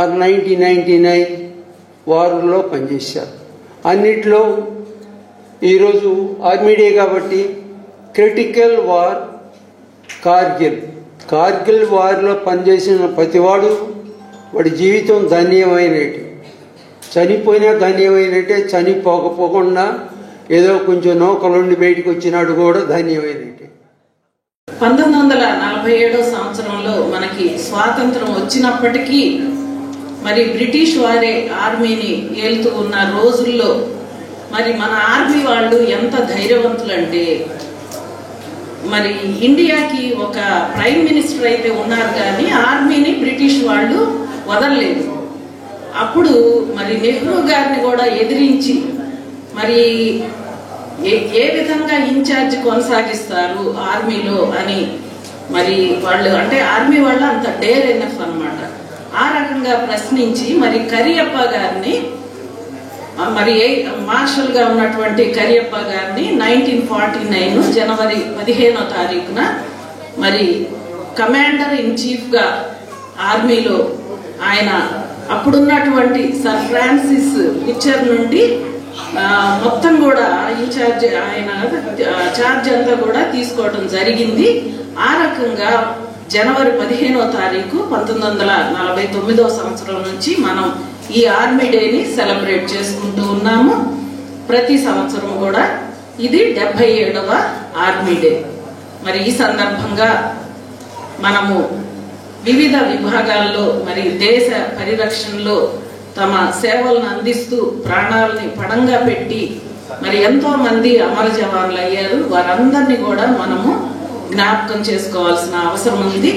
or 1999 వార్లో పనిచేశారు. అన్నిట్లో ఈరోజు ఆర్మీ డే కాబట్టి క్రిటికల్ వార్ కార్గిల్ వార్లో పనిచేసిన ప్రతివాడు వాడి జీవితం ధన్యమైనట్టు, చనిపోయినా ధన్యమైనట్టే, చనిపోకపోకుండా ఏదో కొంచెం నౌకలుండి బయటకు వచ్చినాడు కూడా ధన్యమైనట్టే. 1947 సంవత్సరంలో మనకి స్వాతంత్రం వచ్చినప్పటికీ మరి బ్రిటిష్ వారే ఆర్మీని ఏలుతూ ఉన్న రోజుల్లో మరి మన ఆర్మీ వాళ్ళు ఎంత ధైర్యవంతులంటే, మరి ఇండియాకి ఒక ప్రైమ్ మినిస్టర్ అయితే ఉన్నారు కానీ ఆర్మీని బ్రిటిష్ వాళ్ళు వదలలేదు. అప్పుడు మరి నెహ్రూ గారిని కూడా ఎదిరించి మరి ఏ విధంగా ఇన్ఛార్జ్ కొనసాగిస్తారు ఆర్మీలో అని మరి వాళ్ళు, అంటే ఆర్మీ వాళ్ళు అంత డేర్ ఎనఫ్ అన్నమాట. ఆ రకంగా ప్రశ్నించి మరి కరియప్ప గారిని, మరి మార్షల్ గా ఉన్నటువంటి కరియప్ప గారిని 1949 జనవరి 15వ తారీఖున మరి కమాండర్ ఇన్ చీఫ్ గా ఆర్మీలో ఆయన అప్పుడున్నటువంటి సర్ ఫ్రాన్సిస్ పిక్చర్ నుండి మొత్తం కూడా ఇన్ఛార్జ్, ఆయన ఛార్జ్ అంతా కూడా తీసుకోవడం జరిగింది. ఆ రకంగా జనవరి 15వ తారీఖు 1949 సంవత్సరం నుంచి మనం ఈ ఆర్మీ డేని సెలబ్రేట్ చేసుకుంటూ ఉన్నాము. ప్రతి సంవత్సరం కూడా ఇది 77వ ఆర్మీ డే. మరి ఈ సందర్భంగా మనము వివిధ విభాగాల్లో మరి దేశ పరిరక్షణలో తమ సేవలను అందిస్తూ ప్రాణాలని పణంగా పెట్టి మరి ఎంతో మంది అమర జవాన్లు అయ్యారు. వారందరినీ కూడా మనము జ్ఞాపకం చేసుకోవాల్సిన అవసరం ఉంది.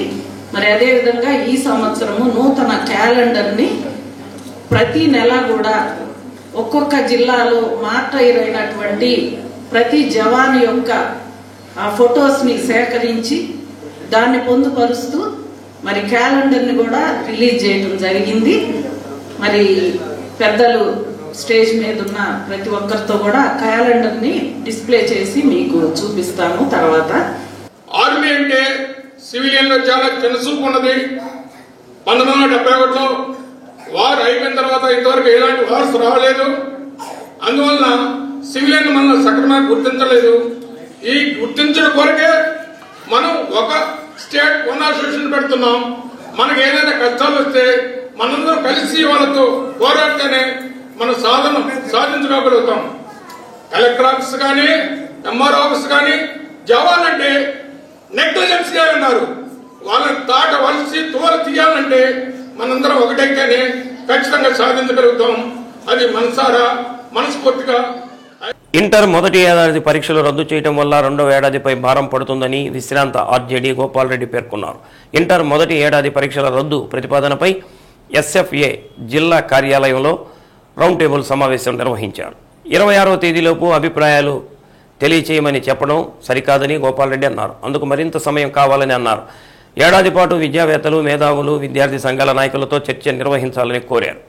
మరి అదేవిధంగా ఈ సంవత్సరము నూతన క్యాలెండర్ని ప్రతి నెల కూడా ఒక్కొక్క జిల్లాలో మార్టైర్ అయినటువంటి ప్రతి జవాన్ యొక్క ఆ ఫొటోస్ని సేకరించి దాన్ని పొందుపరుస్తూ మరి క్యాలెండర్ని కూడా రిలీజ్ చేయడం జరిగింది. మరి పెద్దలు స్టేజ్ మీద ఉన్న ప్రతి ఒక్కరితో కూడా క్యాలెండర్ని డిస్ప్లే చేసి మీకు చూపిస్తాము. తర్వాత ఆర్మీ అంటే సివిలియన్లో చాలా చిన్నచూపు ఉన్నది. 1971లో వార్ అయిపోయిన తర్వాత ఇంతవరకు ఎలాంటి వార్స్ రాలేదు. అందువల్ల సివిలియన్ మనం సక్రమంగా గుర్తించలేదు. ఈ గుర్తించడం కొరకే మనం ఒక స్టేట్ వన్ అసోసియేషన్ పెడుతున్నాం. మనకు ఏదైనా కష్టాలు వస్తే మనందరం కలిసి వాళ్ళతో పోరాడితేనే మనం సాధించగలుగుతాం. కలెక్టర్ ఆఫీస్ కానీ ఎంఆర్ ఆఫీస్ కానీ జవాన్ అంటే నెగ్లిజెన్స్ గా ఉన్నారు. వాళ్ళని వలసి తోల తీయాలంటే మనందరం ఒకటైతేనే ఖచ్చితంగా సాధించగలుగుతాం. అది మనసారా మనస్ఫూర్తిగా. ఇంటర్ మొదటి ఏడాది పరీక్షలు రద్దు చేయడం వల్ల రెండవ ఏడాదిపై భారం పడుతుందని విశ్రాంత ఆర్జేడీ గోపాల్ రెడ్డి పేర్కొన్నారు. ఇంటర్ మొదటి ఏడాది పరీక్షల రద్దు ప్రతిపాదనపై ఎస్ఎఫ్ఏ జిల్లా కార్యాలయంలో రౌండ్ టేబుల్ సమావేశం నిర్వహించారు. 26వ తేదీలోపు అభిప్రాయాలు తెలియచేయమని చెప్పడం సరికాదని గోపాల్ రెడ్డి అన్నారు. అందుకు మరింత సమయం కావాలని అన్నారు. ఏడాది పాటు విద్యావేత్తలు, మేధావులు, విద్యార్థి సంఘాల నాయకులతో చర్చ నిర్వహించాలని కోరారు.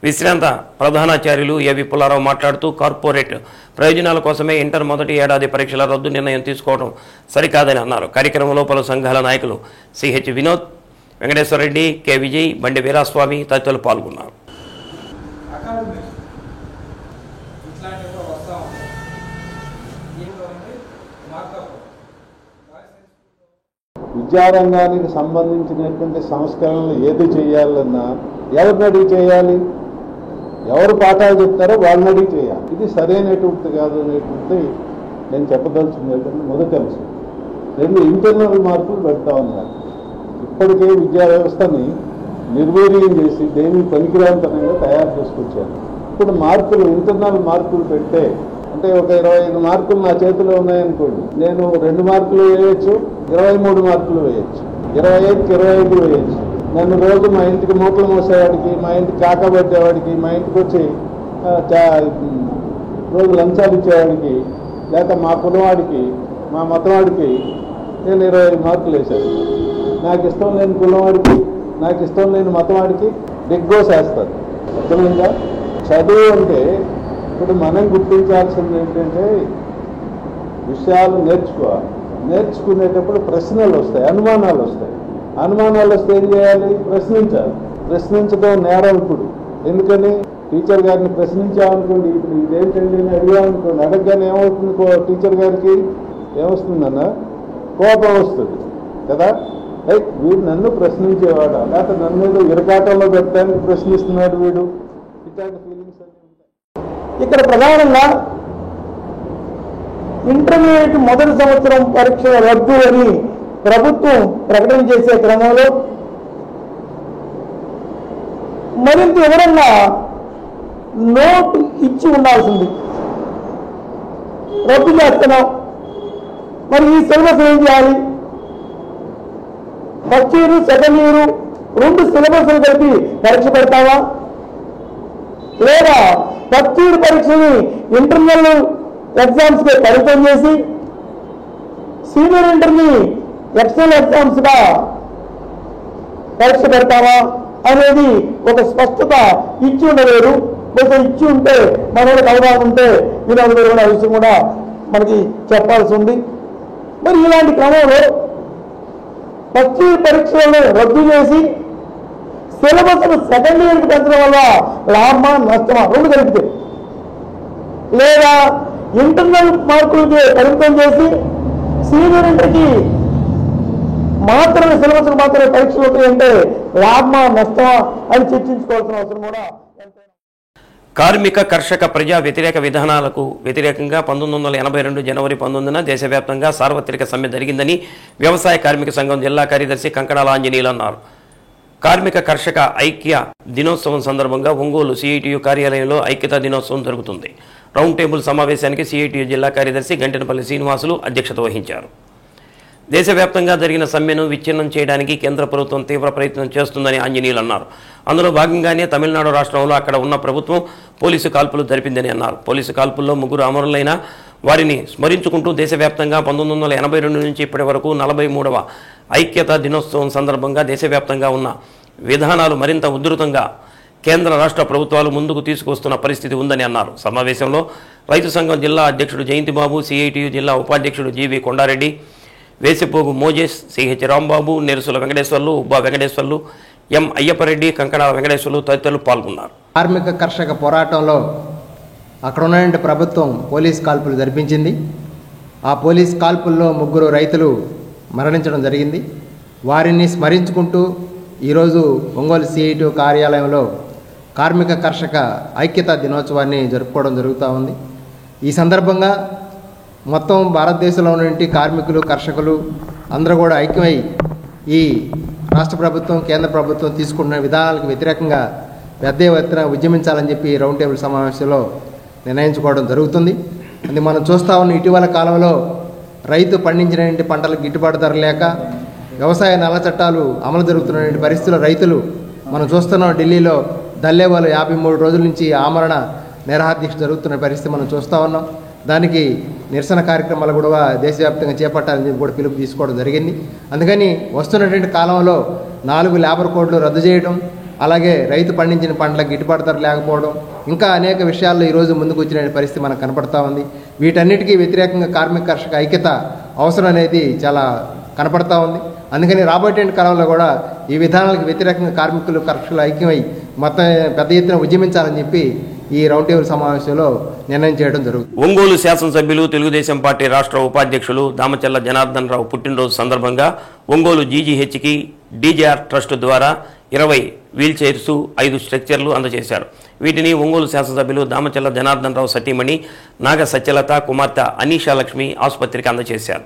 విశ్రాంత ప్రధానాచార్యులు ఏవి పుల్లారావు మాట్లాడుతూ కార్పొరేట్ ప్రయోజనాల కోసమే ఇంటర్ మొదటి ఏడాది పరీక్షల రద్దు నిర్ణయం తీసుకోవడం సరికాదని అన్నారు. కార్యక్రమంలో పలు సంఘాల నాయకులు సిహెచ్ వినోద్, వెంకటేశ్వరరెడ్డి, కె విజయ్, బండి వీరాస్వామి తదితరులు పాల్గొన్నారు. విద్యారంగానికి సంబంధించినటువంటి సంస్కరణలు ఏది చేయాలన్నా ఎవరిని అడిగి చేయాలి? ఎవరు పాఠాలు చెప్తారో వాళ్ళని అడిగి చేయాలి. ఇది సరైనటువంటి కాదు అనేటువంటి నేను చెప్పదలుచుకునేది మొదటి అంశం. 2 ఇంటర్నల్ మార్కులు పెడతా ఉన్నారు. ఇప్పటికే విద్యా వ్యవస్థని నిర్వీర్యం చేసి దేని పనికిరాంతనంగా తయారు చేసుకొచ్చారు. ఇప్పుడు ఇంటర్నల్ మార్కులు పెడితే అంటే ఒక 25 మార్కులు నా చేతిలో ఉన్నాయనుకోండి, నేను 2 మార్కులు వేయచ్చు, 23 మార్కులు వేయచ్చు, 25కి 25 వేయచ్చు. నన్ను రోజు మా ఇంటికి మూటలు మోసేవాడికి, మా ఇంటికి కాకబట్టేవాడికి, మా ఇంటికి వచ్చి రోజు లంచాలు ఇచ్చేవాడికి, లేక మా కులవాడికి, మా మతవాడికి నేను 25 మార్కులు వేశాను. నాకు ఇష్టం లేని కులవాడికి, నాకు ఇష్టం లేని మతవాడికి డిగ్గోసేస్తారు. అర్థమైందా? చదువు అంటే ఇప్పుడు మనం గుర్తించాల్సింది ఏంటంటే విషయాలు నేర్చుకోవాలి. నేర్చుకునేటప్పుడు ప్రశ్నలు వస్తాయి, అనుమానాలు వస్తాయి. అనుమానాలు వస్తే ఏం చేయాలి? ప్రశ్నించాలి. ప్రశ్నించడం నేరం. ఇప్పుడు ఎందుకని టీచర్ గారిని ప్రశ్నించామనుకోండి, ఇప్పుడు ఇదేంటండి అని అడిగామనుకోండి, అడగగానే ఏమవుతుంది? టీచర్ గారికి ఏమొస్తుందన్న కోపం వస్తుంది కదా. వీడు నన్ను ప్రశ్నించేవాడా, లేకపోతే నన్ను ఏదో ఇరకాటంలో పెట్టడానికి ప్రశ్నిస్తున్నాడు వీడు, ఇట్లాంటి ఫీలింగ్స్ అన్నీ ఉంటాయి. ఇక్కడ ప్రధానంగా ఇంటర్మీడియట్ మొదటి సంవత్సరం పరీక్షల రద్దు అని ప్రభుత్వం ప్రకటన చేసే క్రమంలో మరింత వివరంగా నోట్ ఇచ్చి ఉండాల్సింది. రద్దు చేస్తున్నాం, మరి ఈ సిలబస్ ఏం చేయాలి? ఫస్ట్ ఇయర్, సెకండ్ ఇయర్ 2 సిలబస్లు కలిపి పరీక్ష పెడతావా, లేదా ఫస్ట్ ఇయర్ పరీక్షని ఇంటర్నల్ ఎగ్జామ్స్కి పరిమితం చేసి సీనియర్ ఇంటర్ని ఎక్స్టర్నల్ ఎగ్జామ్స్గా పరీక్ష పెడతావా అనేది ఒక స్పష్టత ఇచ్చి ఉండలేదు. కొంచెం ఇచ్చి ఉంటే మనకి అవగాహన ఉంటే వినోద విషయం కూడా మనకి చెప్పాల్సి ఉంది. మరి ఇలాంటి క్రమంలో ఫస్ట్ ఇయర్ పరీక్షలను రద్దు చేసి సిలబస్ను సెకండ్ ఇయర్కి పెంచడం వల్ల లాభమా నష్టమా 2 కలిపితే, లేదా ఇంటర్నల్ మార్కులకి పరిమితం చేసి సీనియర్ ఇంటర్కి మాత్రమే సిలబస్కి మాత్రమే పరీక్షలు ఉంటాయంటే లాభమా నష్టమా అని చర్చించుకోవాల్సిన అవసరం కూడా. కార్మిక కర్షక ప్రజా వ్యతిరేక విధానాలకు వ్యతిరేకంగా 1982 జనవరి 19న దేశవ్యాప్తంగా సార్వత్రిక సమ్మె జరిగిందని వ్యవసాయ కార్మిక సంఘం జిల్లా కార్యదర్శి కంకణాల ఆంజనేయులు అన్నారు. కార్మిక కర్షక ఐక్య దినోత్సవం సందర్భంగా ఒంగోలు సిఐటియు కార్యాలయంలో ఐక్యతా దినోత్సవం జరుగుతుంది. రౌండ్ టేబుల్ సమావేశానికి సిఐటియు జిల్లా కార్యదర్శి గంటెనపల్లి శ్రీనివాసులు అధ్యక్షత వహించారు. దేశవ్యాప్తంగా జరిగిన సమ్మెను విచ్ఛిన్నం చేయడానికి కేంద్ర ప్రభుత్వం తీవ్ర ప్రయత్నం చేస్తుందని ఆంజనేయులు అన్నారు. అందులో భాగంగానే తమిళనాడు రాష్ట్రంలో అక్కడ ఉన్న ప్రభుత్వం పోలీసు కాల్పులు జరిపిందని అన్నారు. పోలీసు కాల్పుల్లో 3 అమరులైన వారిని స్మరించుకుంటూ దేశవ్యాప్తంగా 1982 నుంచి ఇప్పటి వరకు 43వ ఐక్యతా దినోత్సవం సందర్భంగా దేశవ్యాప్తంగా ఉన్న విధానాలు మరింత ఉధృతంగా కేంద్ర రాష్ట్ర ప్రభుత్వాలు ముందుకు తీసుకొస్తున్న పరిస్థితి ఉందని అన్నారు. సమావేశంలో రైతు సంఘం జిల్లా అధ్యక్షుడు జయంతిబాబు, సిఐటియు జిల్లా ఉపాధ్యక్షుడు జీవి కొండారెడ్డి, వేసిపోగు మోజేష్, సిహెచ్ రాంబాబు, నెరుసుల వెంకటేశ్వర్లు, ఉబ్బా వెంకటేశ్వర్లు, ఎం అయ్యప్పరెడ్డి, కంకణాల వెంకటేశ్వర్లు తదితరులు పాల్గొన్నారు. కార్మిక కర్షక పోరాటంలో అక్కడ ఉన్న ప్రభుత్వం పోలీస్ కాల్పులు జరిపించింది. ఆ పోలీస్ కాల్పుల్లో 3 రైతులు మరణించడం జరిగింది. వారిని స్మరించుకుంటూ ఈరోజు ఒంగోలు సిఐటియు కార్యాలయంలో కార్మిక కర్షక ఐక్యతా దినోత్సవాన్ని జరుపుకోవడం జరుగుతూ ఉంది. ఈ సందర్భంగా మొత్తం భారతదేశంలో ఉన్నటువంటి కార్మికులు, కర్షకులు అందరూ కూడా ఐక్యమై ఈ రాష్ట్ర ప్రభుత్వం, కేంద్ర ప్రభుత్వం తీసుకుంటున్న విధానాలకు వ్యతిరేకంగా పెద్ద ఎత్తున ఉద్యమించాలని చెప్పి రౌండ్ టేబుల్ సమావేశంలో నిర్ణయించుకోవడం జరుగుతుంది. అది మనం చూస్తూ ఉన్న ఇటీవల కాలంలో రైతు పండించినటువంటి పంటలకు గిట్టుబాటు ధర లేక వ్యవసాయ నల్ల చట్టాలు అమలు జరుగుతున్నటువంటి పరిస్థితుల్లో రైతులు మనం చూస్తున్నాం. ఢిల్లీలో దల్లేవాళ్ళు 53 రోజుల నుంచి ఆమరణ నిరాహారదీక్ష జరుగుతున్న పరిస్థితి మనం చూస్తూ ఉన్నాం. దానికి నిరసన కార్యక్రమాలు కూడా దేశవ్యాప్తంగా చేపట్టాలని కూడా పిలుపు తీసుకోవడం జరిగింది. అందుకని వస్తున్నటువంటి కాలంలో 4 లేబర్ కోడ్లు రద్దు చేయడం, అలాగే రైతు పండించిన పంటలకు గిట్టుబాటు ధర లేకపోవడం, ఇంకా అనేక విషయాల్లో ఈరోజు ముందుకు వచ్చిన పరిస్థితి మనకు కనపడతా ఉంది. వీటన్నిటికీ వ్యతిరేకంగా కార్మిక కర్షక ఐక్యత అవసరం అనేది చాలా కనపడతా ఉంది. అందుకని రాబోయే కాలంలో కూడా ఈ విధానాలకు వ్యతిరేకంగా కార్మికులు, కర్షకులు ఐక్యమై మొత్తం పెద్ద ఎత్తున ఉద్యమించాలని చెప్పి ఈ రౌండ్ టేబుల్ సమావేశంలో నిర్ణయం చేయడం జరుగుతుంది. ఒంగోలు శాసనసభ్యులు, తెలుగుదేశం పార్టీ రాష్ట్ర ఉపాధ్యక్షులు దామచల్ల జనార్దన్ రావు పుట్టినరోజు సందర్భంగా ఒంగోలు జీజీహెచ్కి డీజేఆర్ ట్రస్ట్ ద్వారా 20 వీల్ చైర్స్, 5 స్ట్రెక్చర్లు అందజేశారు. వీటిని ఒంగోలు శాసనసభ్యులు దామచల్ల జనార్దన్ రావు సతీమణి నాగ సత్యలత కుమార్తె అనీషా లక్ష్మి ఆసుపత్రికి అందజేశారు.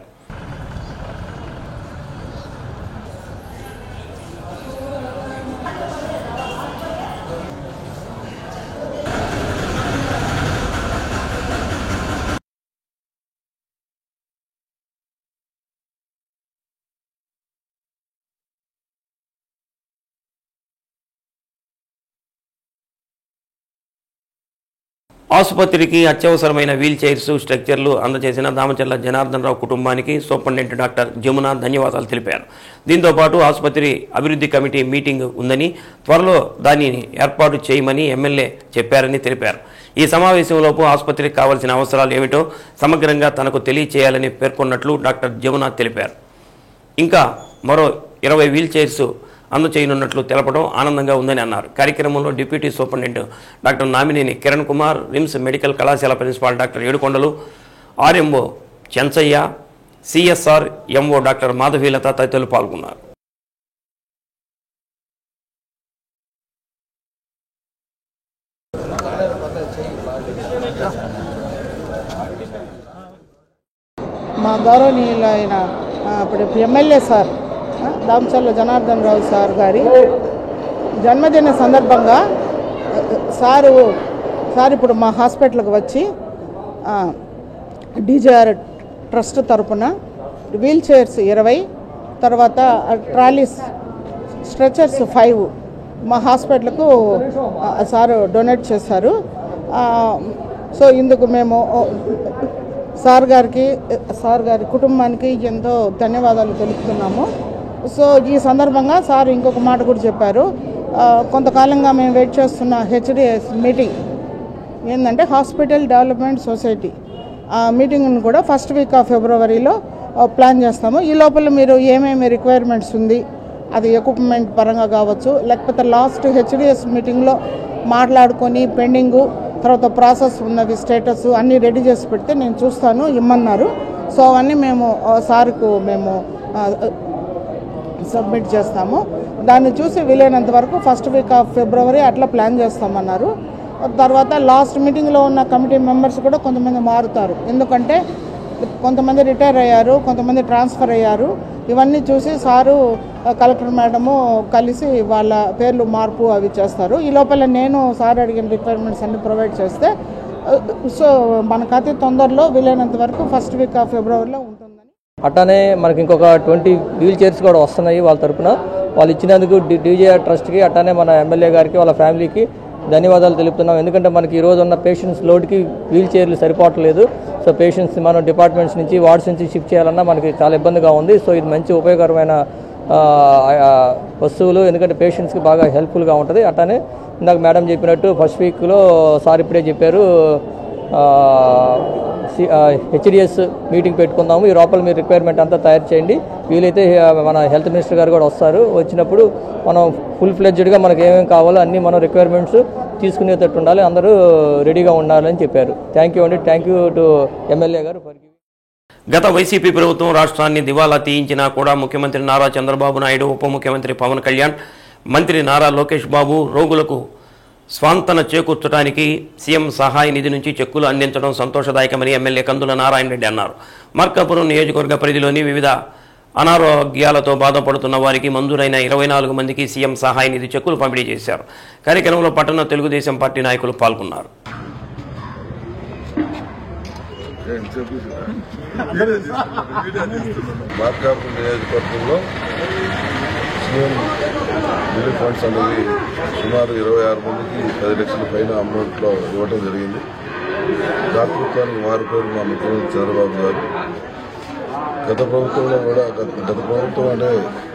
ఆసుపత్రికి అత్యవసరమైన వీల్ చైర్స్, స్ట్రక్చర్లు అందజేసిన దామచల్ల జనార్దన్ రావు కుటుంబానికి సూపరింటెండెంట్ డాక్టర్ జమున ధన్యవాదాలు తెలిపారు. దీంతోపాటు ఆసుపత్రి అభివృద్ధి కమిటీ మీటింగ్ ఉందని, త్వరలో దానిని ఏర్పాటు చేయమని ఎమ్మెల్యే చెప్పారని తెలిపారు. ఈ సమావేశంలోపు ఆసుపత్రికి కావాల్సిన అవసరాలు ఏమిటో సమగ్రంగా తనకు తెలియచేయాలని పేర్కొన్నట్లు డాక్టర్ జమున తెలిపారు. ఇంకా మరో 20 వీల్ చైర్స్ అందచేయనున్నట్లు తెలపడం ఆనందంగా ఉందని అన్నారు. కార్యక్రమంలో deputy superintendent doctor Namineni Kiran Kumar, RIMS medical కళాశాల principal doctor Edukondalu, RMO Chenchaiah, CSR MO doctor Madhavilatha తదితరులు పాల్గొన్నారు. మా గౌరవనీయులైన ఇప్పుడు MLA sir Damacharla Janardhan Rao sir గారి జన్మదిన సందర్భంగా సార్ ఇప్పుడు మా హాస్పిటల్కి వచ్చి డీజేఆర్ ట్రస్ట్ తరపున వీల్ చైర్స్ 20, తర్వాత ట్రాలీస్, స్ట్రెచర్స్ 5 మా హాస్పిటల్కు సార్ డొనేట్ చేశారు. సో ఇందుకు మేము సార్ గారి కుటుంబానికి ఎంతో ధన్యవాదాలు తెలుపుతున్నాము. సో ఈ సందర్భంగా సార్ ఇంకొక మాట కూడా చెప్పారు. కొంతకాలంగా మేము వెయిట్ చేస్తున్న హెచ్డిఎస్ మీటింగ్ ఏంటంటే హాస్పిటల్ డెవలప్మెంట్ సొసైటీ ఆ మీటింగ్ను కూడా ఫస్ట్ వీక్ ఆఫ్ ఫిబ్రవరిలో ప్లాన్ చేస్తాము. ఈ లోపల మీరు ఏమేమి రిక్వైర్మెంట్స్ ఉంది, అది ఎక్విప్మెంట్ పరంగా కావచ్చు, లేకపోతే లాస్ట్ హెచ్డిఎస్ మీటింగ్లో మాట్లాడుకొని పెండింగు, తర్వాత ప్రాసెస్ ఉన్నవి స్టేటస్ అన్నీ రెడీ చేసి పెడితే నేను చూస్తాను ఇమ్మన్నారు. సో అవన్నీ మేము సార్కు మేము సబ్మిట్ చేస్తాము. దాన్ని చూసి వీలైనంత వరకు ఫస్ట్ వీక్ ఆఫ్ ఫిబ్రవరి అట్లా ప్లాన్ చేస్తామన్నారు. తర్వాత లాస్ట్ మీటింగ్లో ఉన్న కమిటీ మెంబర్స్ కూడా కొంతమంది మారుతారు, ఎందుకంటే కొంతమంది రిటైర్ అయ్యారు, కొంతమంది ట్రాన్స్ఫర్ అయ్యారు. ఇవన్నీ చూసి సారు కలెక్టర్ మేడము కలిసి వాళ్ళ పేర్లు మార్పు అవి చేస్తారు. ఈ లోపల నేను సార్ అడిగిన రిక్వైర్మెంట్స్ అన్ని ప్రొవైడ్ చేస్తే సో మనకు అతి తొందరలో వీలైనంత వరకు ఫస్ట్ వీక్ ఆఫ్ ఫిబ్రవరిలో ఉంటుంది. అట్లానే మనకి ఇంకొక 20 వీల్ చైర్స్ కూడా వస్తున్నాయి వాళ్ళ తరపున. వాళ్ళు ఇచ్చినందుకు డీజేఆర్ ట్రస్ట్కి అట్లానే మన ఎమ్మెల్యే గారికి వాళ్ళ ఫ్యామిలీకి ధన్యవాదాలు తెలుపుతున్నాం. ఎందుకంటే మనకి ఈరోజు ఉన్న పేషెంట్స్ లోడ్కి వీల్ చైర్లు సరిపోవట్లేదు. సో పేషెంట్స్ మనం డిపార్ట్మెంట్స్ నుంచి వార్డ్స్ నుంచి షిఫ్ట్ చేయాలన్నా మనకి చాలా ఇబ్బందిగా ఉంది. సో ఇది మంచి ఉపయోగకరమైన వస్తువులు, ఎందుకంటే పేషెంట్స్కి బాగా హెల్ప్ఫుల్గా ఉంటుంది. అట్లానే ఇందాక మేడం చెప్పినట్టు ఫస్ట్ వీక్లో సార్ ఇప్పుడే చెప్పారు హెచ్డిఎస్ మీటింగ్ పెట్టుకుందాము, ఈ లోపల మీరు రిక్వైర్మెంట్ అంతా తయారు చేయండి. వీలైతే మన హెల్త్ మినిస్టర్ గారు కూడా వస్తారు, వచ్చినప్పుడు మనం ఫుల్ ఫ్లెడ్జ్డ్గా మనకు ఏమేమి కావాలో అన్నీ మనం రిక్వైర్మెంట్స్ తీసుకునేటట్టు ఉండాలి, అందరూ రెడీగా ఉండాలని చెప్పారు. థ్యాంక్ యూ అండి. థ్యాంక్ యూ టు ఎమ్మెల్యే గారు. గత వైసీపీ ప్రభుత్వం రాష్ట్రాన్ని దివాలా తీయించినా కూడా ముఖ్యమంత్రి నారా చంద్రబాబు నాయుడు, ఉప ముఖ్యమంత్రి పవన్ కళ్యాణ్, మంత్రి నారా లోకేష్ బాబు రోగులకు స్వాంతన చేకూర్చడానికి సీఎం సహాయ నిధి నుంచి చెక్కులు అందించడం సంతోషదాయకమని ఎమ్మెల్యే కందుల నారాయణ రెడ్డి అన్నారు. మార్కాపురం నియోజకవర్గ పరిధిలోని వివిధ అనారోగ్యాలతో బాధపడుతున్న వారికి మంజూరైన 24 మందికి సీఎం సహాయ నిధి చెక్కులు పంపిణీ చేశారు. కార్యక్రమంలో పట్టణ తెలుగుదేశం పార్టీ నాయకులు పాల్గొన్నారు. మార్కాపురం నియోజకవర్గంలో సీఎం రిలీఫ్ ఫండ్స్ అనేది సుమారు 26 మందికి 10 లక్షల పైన అమౌంట్లో ఇవ్వడం జరిగింది. దాతృత్వానికి మారుపేరు మా ముఖ్యమంత్రి చంద్రబాబు గారు. గత ప్రభుత్వంలో కూడా గత ప్రభుత్వం అంటే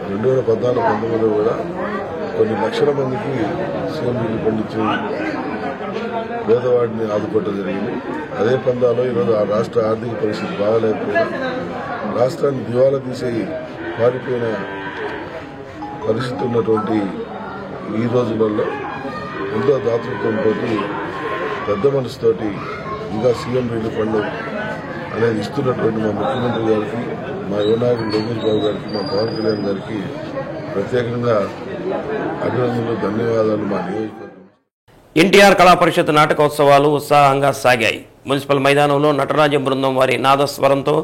2014-19 కూడా కొన్ని లక్షల మందికి సీఎం రిలీఫ్ ఫండ్ ఇచ్చి పేదవాడిని ఆదుకోవడం జరిగింది. అదే పందాలో ఈరోజు ఆ రాష్ట్ర ఆర్థిక పరిస్థితి బాగాలేకపోయినా రాష్ట్రాన్ని దివాలా తీసే పారిపోయిన పరిస్థితి ఉన్నటువంటి ఈ రోజులలో ఎంతో దాతృత్వంతో పెద్ద మనసుతోటి ఇంకా సీఎం రిలీఫ్ ఫండ్ అనేది ఇస్తున్నటువంటి మా ముఖ్యమంత్రి గారికి, మా యువనాయకుడు లోకేష్ బాబు గారికి, మా పవన్ కళ్యాణ్ గారికి ప్రత్యేకంగా అభినందనలు, ధన్యవాదాలు. మా నియోజకవర్గం ఎన్టీఆర్ కళా పరిషత్ నాటకోత్సవాలు ఉత్సాహంగా సాగాయి. మున్సిపల్ మైదానంలో నటరాజ బృందం వారి నాదస్వరంతో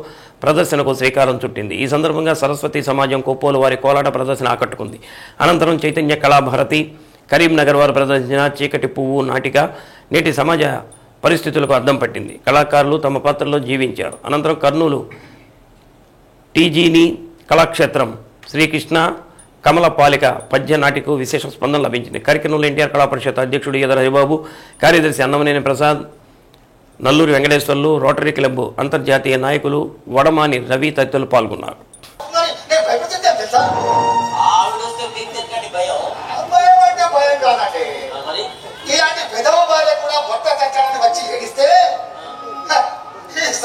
ప్రదర్శనకు శ్రీకారం చుట్టింది. ఈ సందర్భంగా సరస్వతి సమాజం కొప్పోలు వారి కోలాట ప్రదర్శన ఆకట్టుకుంది. అనంతరం చైతన్య కళాభారతి కరీంనగర్ వారు ప్రదర్శించిన చీకటి పువ్వు నాటిక నేటి సమాజ పరిస్థితులకు అద్దం పట్టింది. కళాకారులు తమ పాత్రలో జీవించారు. అనంతరం కర్నూలు టీజీని కళాక్షేత్రం శ్రీకృష్ణ కమలపాలిక పద్య నాటికు విశేష స్పందన లభించింది. కార్యక్రమంలో ఎన్టీఆర్ కళా పరిషత్ అధ్యక్షుడు ఎదర హరిబాబు, కార్యదర్శి అన్నమనేని ప్రసాద్, నల్లూరి వెంకటేశ్వర్లు, రోటరీ క్లబ్ అంతర్జాతీయ నాయకులు వడమాని రవి తదితరులు పాల్గొన్నారు.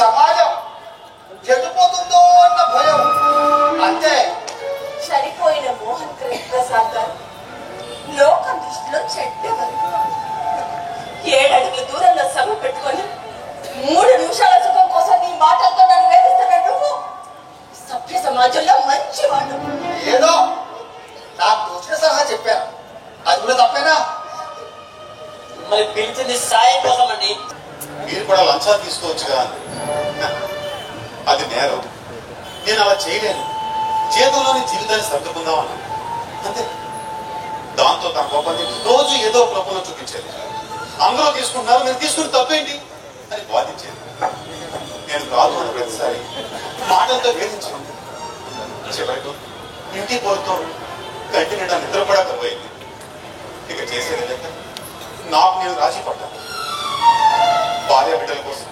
సమాజం చెడిపోతుందో అన్న భయం అంతే. చనిపోయిన మోహన్ ప్రసాద్ గారు లోకం దృష్టిలో చెడ్డవారు. 7 అడుగుల దూరంలో సభ పెట్టుకొని 3 నిమిషాల సుఖం కోసం నీ మాటలతో నన్ను వేధిస్తున్న నువ్వు సభ్య సమాజంలో మంచివాడు. ఏదో నాకు తోచిన సలహా చెప్పాను, అది కూడా తప్పేనా? మరి పిలిచింది సాయం కోసం అండి. మీరు కూడా లంచాలు తీసుకోవచ్చుగా, అది నేరం. నేను అలా చేయలేను, చేతుల్లోని జీవితాన్ని సర్దుకుందామన్నా అంతే. దాంతో తన కోపాన్ని రోజు ఏదో ఒక రూపంలో చూపించేది. అందరూ తీసుకుంటున్నారు, మీరు తీసుకుని తప్పేంటి అని బాధించేది. నేను కాదు అని ప్రతిసారి మాటలతో వేధించాను. చివరికి ఇంటి పోరుతో కంటి నిండా నిద్ర కూడా కరువైంది. ఇక చేసేది లేక నాకు నేను రాజీ పడ్డాను. భార్య బిడ్డల కోసం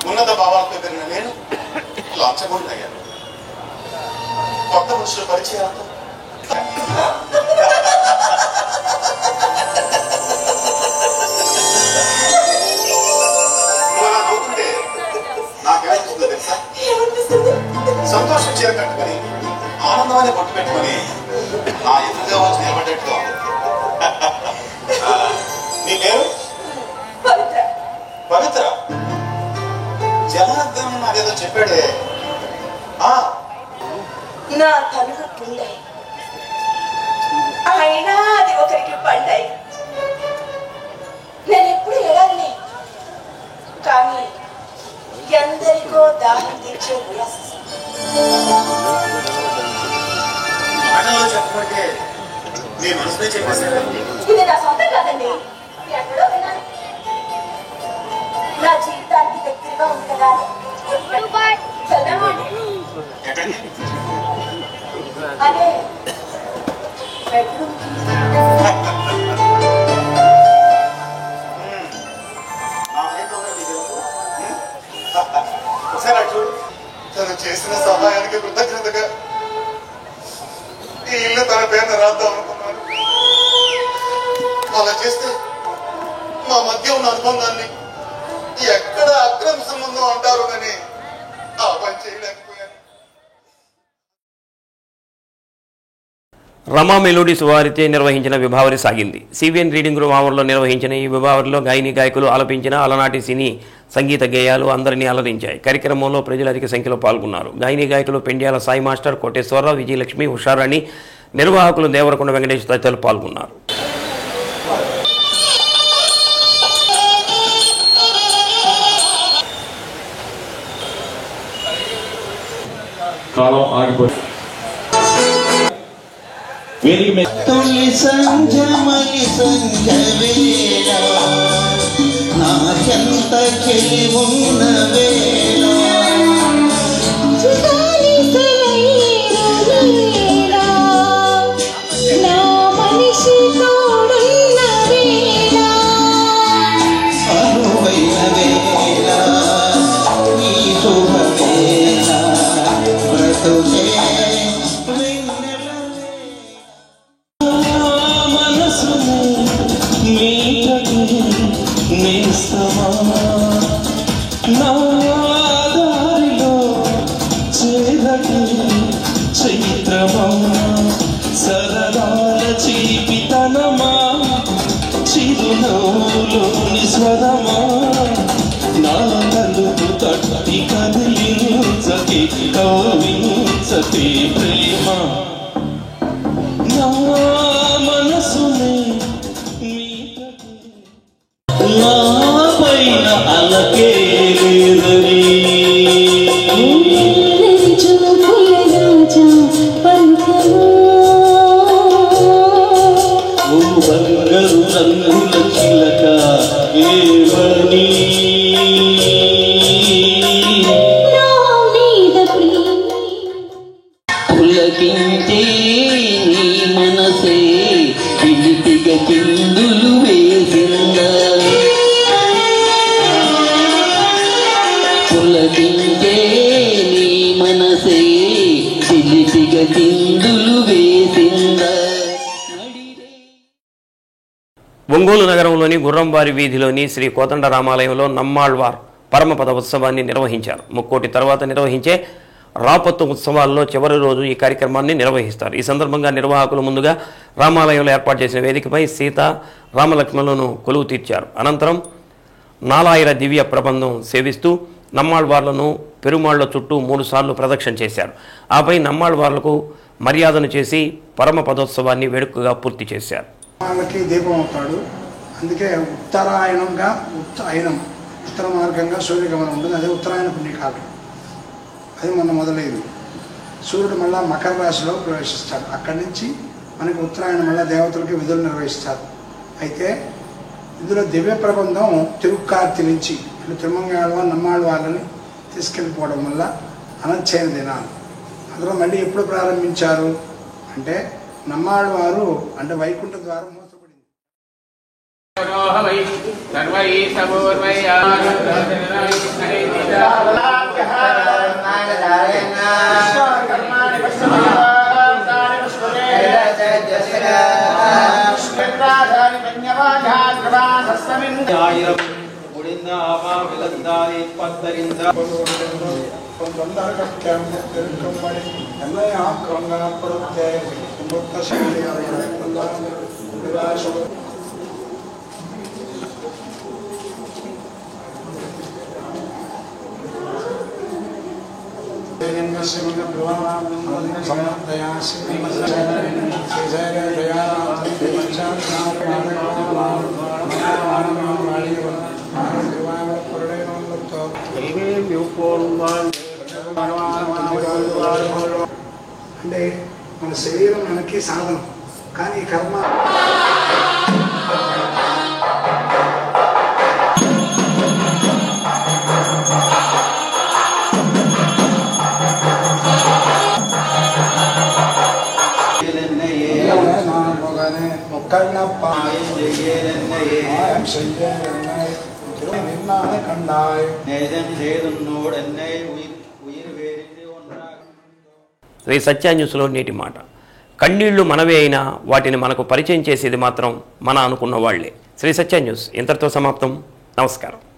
ఉన్నత భావాలతో పెరిగిన నేను లంచగొండి అయ్యాను. కొత్త మనుషుల పరిచయాలతో నవ్వుతుంటే నాకేమనిపిస్తుందో తెలుసా? సంతోషం చీర కట్టుకుని ఆనందమని పట్టు పెట్టుకుని నా ఎదురుగా వచ్చి నిలబడ్డట్టుగా ఉంది. నీ పేరు పవిత్ర. జనార్దన్ నాదేదో చెప్పాడే. నా తనుకు పుండై అయినా అది ఒకరికి పండై. నేను ఎప్పుడు ఎడలే, కానీ ఎందరికో దాహం తీర్చే చెప్పబడితే నీ మనసునే చెప్పేసాడు. ఇది నా సొంతం కాదండి, ఎక్కడో విన్నాను. నా జీవితానికి దగ్గరగా ఉంటుందని ఒకసారి అటు తను చేసిన సహాయానికి కృతజ్ఞతగా ఈ ఇల్లు తన పేరున రాద్దాం అనుకున్నాను. అలా చేస్తే మా మధ్య ఉన్న అనుబంధాన్ని ఎక్కడ అక్రమ సంబంధం అంటారు అని ఆ పని చేయలేకపోయాను. రమా మెలోడీస్ వారితో నిర్వహించిన విభావరి సాగింది. సివిఎన్ రీడింగ్ రూమ్ ఆవరణలో నిర్వహించిన ఈ విభావరిలో గాయని గాయకులు ఆలపించిన అలనాటి సినీ సంగీత గేయాలు అందరినీ అలరించాయి. కార్యక్రమంలో ప్రజలు అధిక సంఖ్యలో పాల్గొన్నారు. గాయని గాయకులు పెండ్యాల సాయి మాస్టర్, కోటేశ్వరరావు, విజయలక్ష్మి, ఉషారాణి, నిర్వాహకులు దేవరకొండ వెంకటేష్ తదితరులు పాల్గొన్నారు. తొలి సంజమలి సంజవేళ నాకెంత చెలి ఉన్న వేళ నా మనిషి తోడున్న వేళ అనువైన వేళ ఈ శుభవేళ బ్రతుకే నాదారిలో చేరటి చైత్రమా సరదాల చీపితనమా చిరునవ్వులోని స్వరమా నా తలుపు తట్టి కదిలించకే కవించకే ప్రేమ నా మనసునే నా పైన అలకే లేదని బంగారు రంగుల చిలక ఏమని పులకించే నీ మనసే పిలిపిగా చిందులు వేసిందా పులకించే నీ మనసే పిలిపిగా చిందులు వేసిందా. ఒంగోలు నగరంలోని గుర్రంబారి వీధిలోని శ్రీ కోదండ రామాలయంలో నమ్మాళ్వార్ పరమపద ఉత్సవాన్ని నిర్వహించారు. ముక్కోటి తర్వాత నిర్వహించే రాపత్తు ఉత్సవాల్లో చివరి రోజు ఈ కార్యక్రమాన్ని నిర్వహిస్తారు. ఈ సందర్భంగా నిర్వాహకులు ముందుగా రామాలయంలో ఏర్పాటు చేసిన వేదికపై సీత రామలక్ష్మణులను కొలువు తీర్చారు. అనంతరం నాలాయిర దివ్య ప్రబంధం సేవిస్తూ నమ్మాళ్వార్లను పెరుమాళ్ల చుట్టూ 3 సార్లు ప్రదక్షిణ చేశారు. ఆపై నమ్మాళ్వార్లకు మర్యాదను చేసి పరమపదోత్సవాన్ని వేడుకగా పూర్తి చేశారు. వాళ్ళకి దీపం అవుతాడు. అందుకే ఉత్తరాయణంగా ఉత్తర మార్గంగా సూర్యగమనం ఉంటుంది. అదే ఉత్తరాయణ పుణ్యకాలం. అది మొన్న మొదలైంది. సూర్యుడు మళ్ళా మకర రాశిలో ప్రవేశిస్తాడు. అక్కడి నుంచి మనకి ఉత్తరాయణం మళ్ళా దేవతలకి విధులు నిర్వహిస్తారు. అయితే ఇందులో దివ్య ప్రబంధం తిరుక్కార్తి నుంచి తిరుమంగాళ్ళ నమ్మాళ్ళ వాళ్ళని తీసుకెళ్ళిపోవడం వల్ల అనంతైన దినాలు. అందులో మళ్ళీ ఎప్పుడు ప్రారంభించారు అంటే నమ్మాళ్ళ వారు అంటే వైకుంఠ ద్వారం మూసపడింది. అంటే మన శరీరం మనకి సాధనం, కానీ కర్మ మొక్కన్న கண்ணான கண்டாய் శ్రీ సత్య న్యూస్లో నేటి మాట. కన్నీళ్లు మనవే అయినా వాటిని మనకు పరిచయం చేసేది మాత్రం మన అనుకున్న వాళ్లే. శ్రీ సత్య న్యూస్ ఇంతటితో సమాప్తం. నమస్కారం.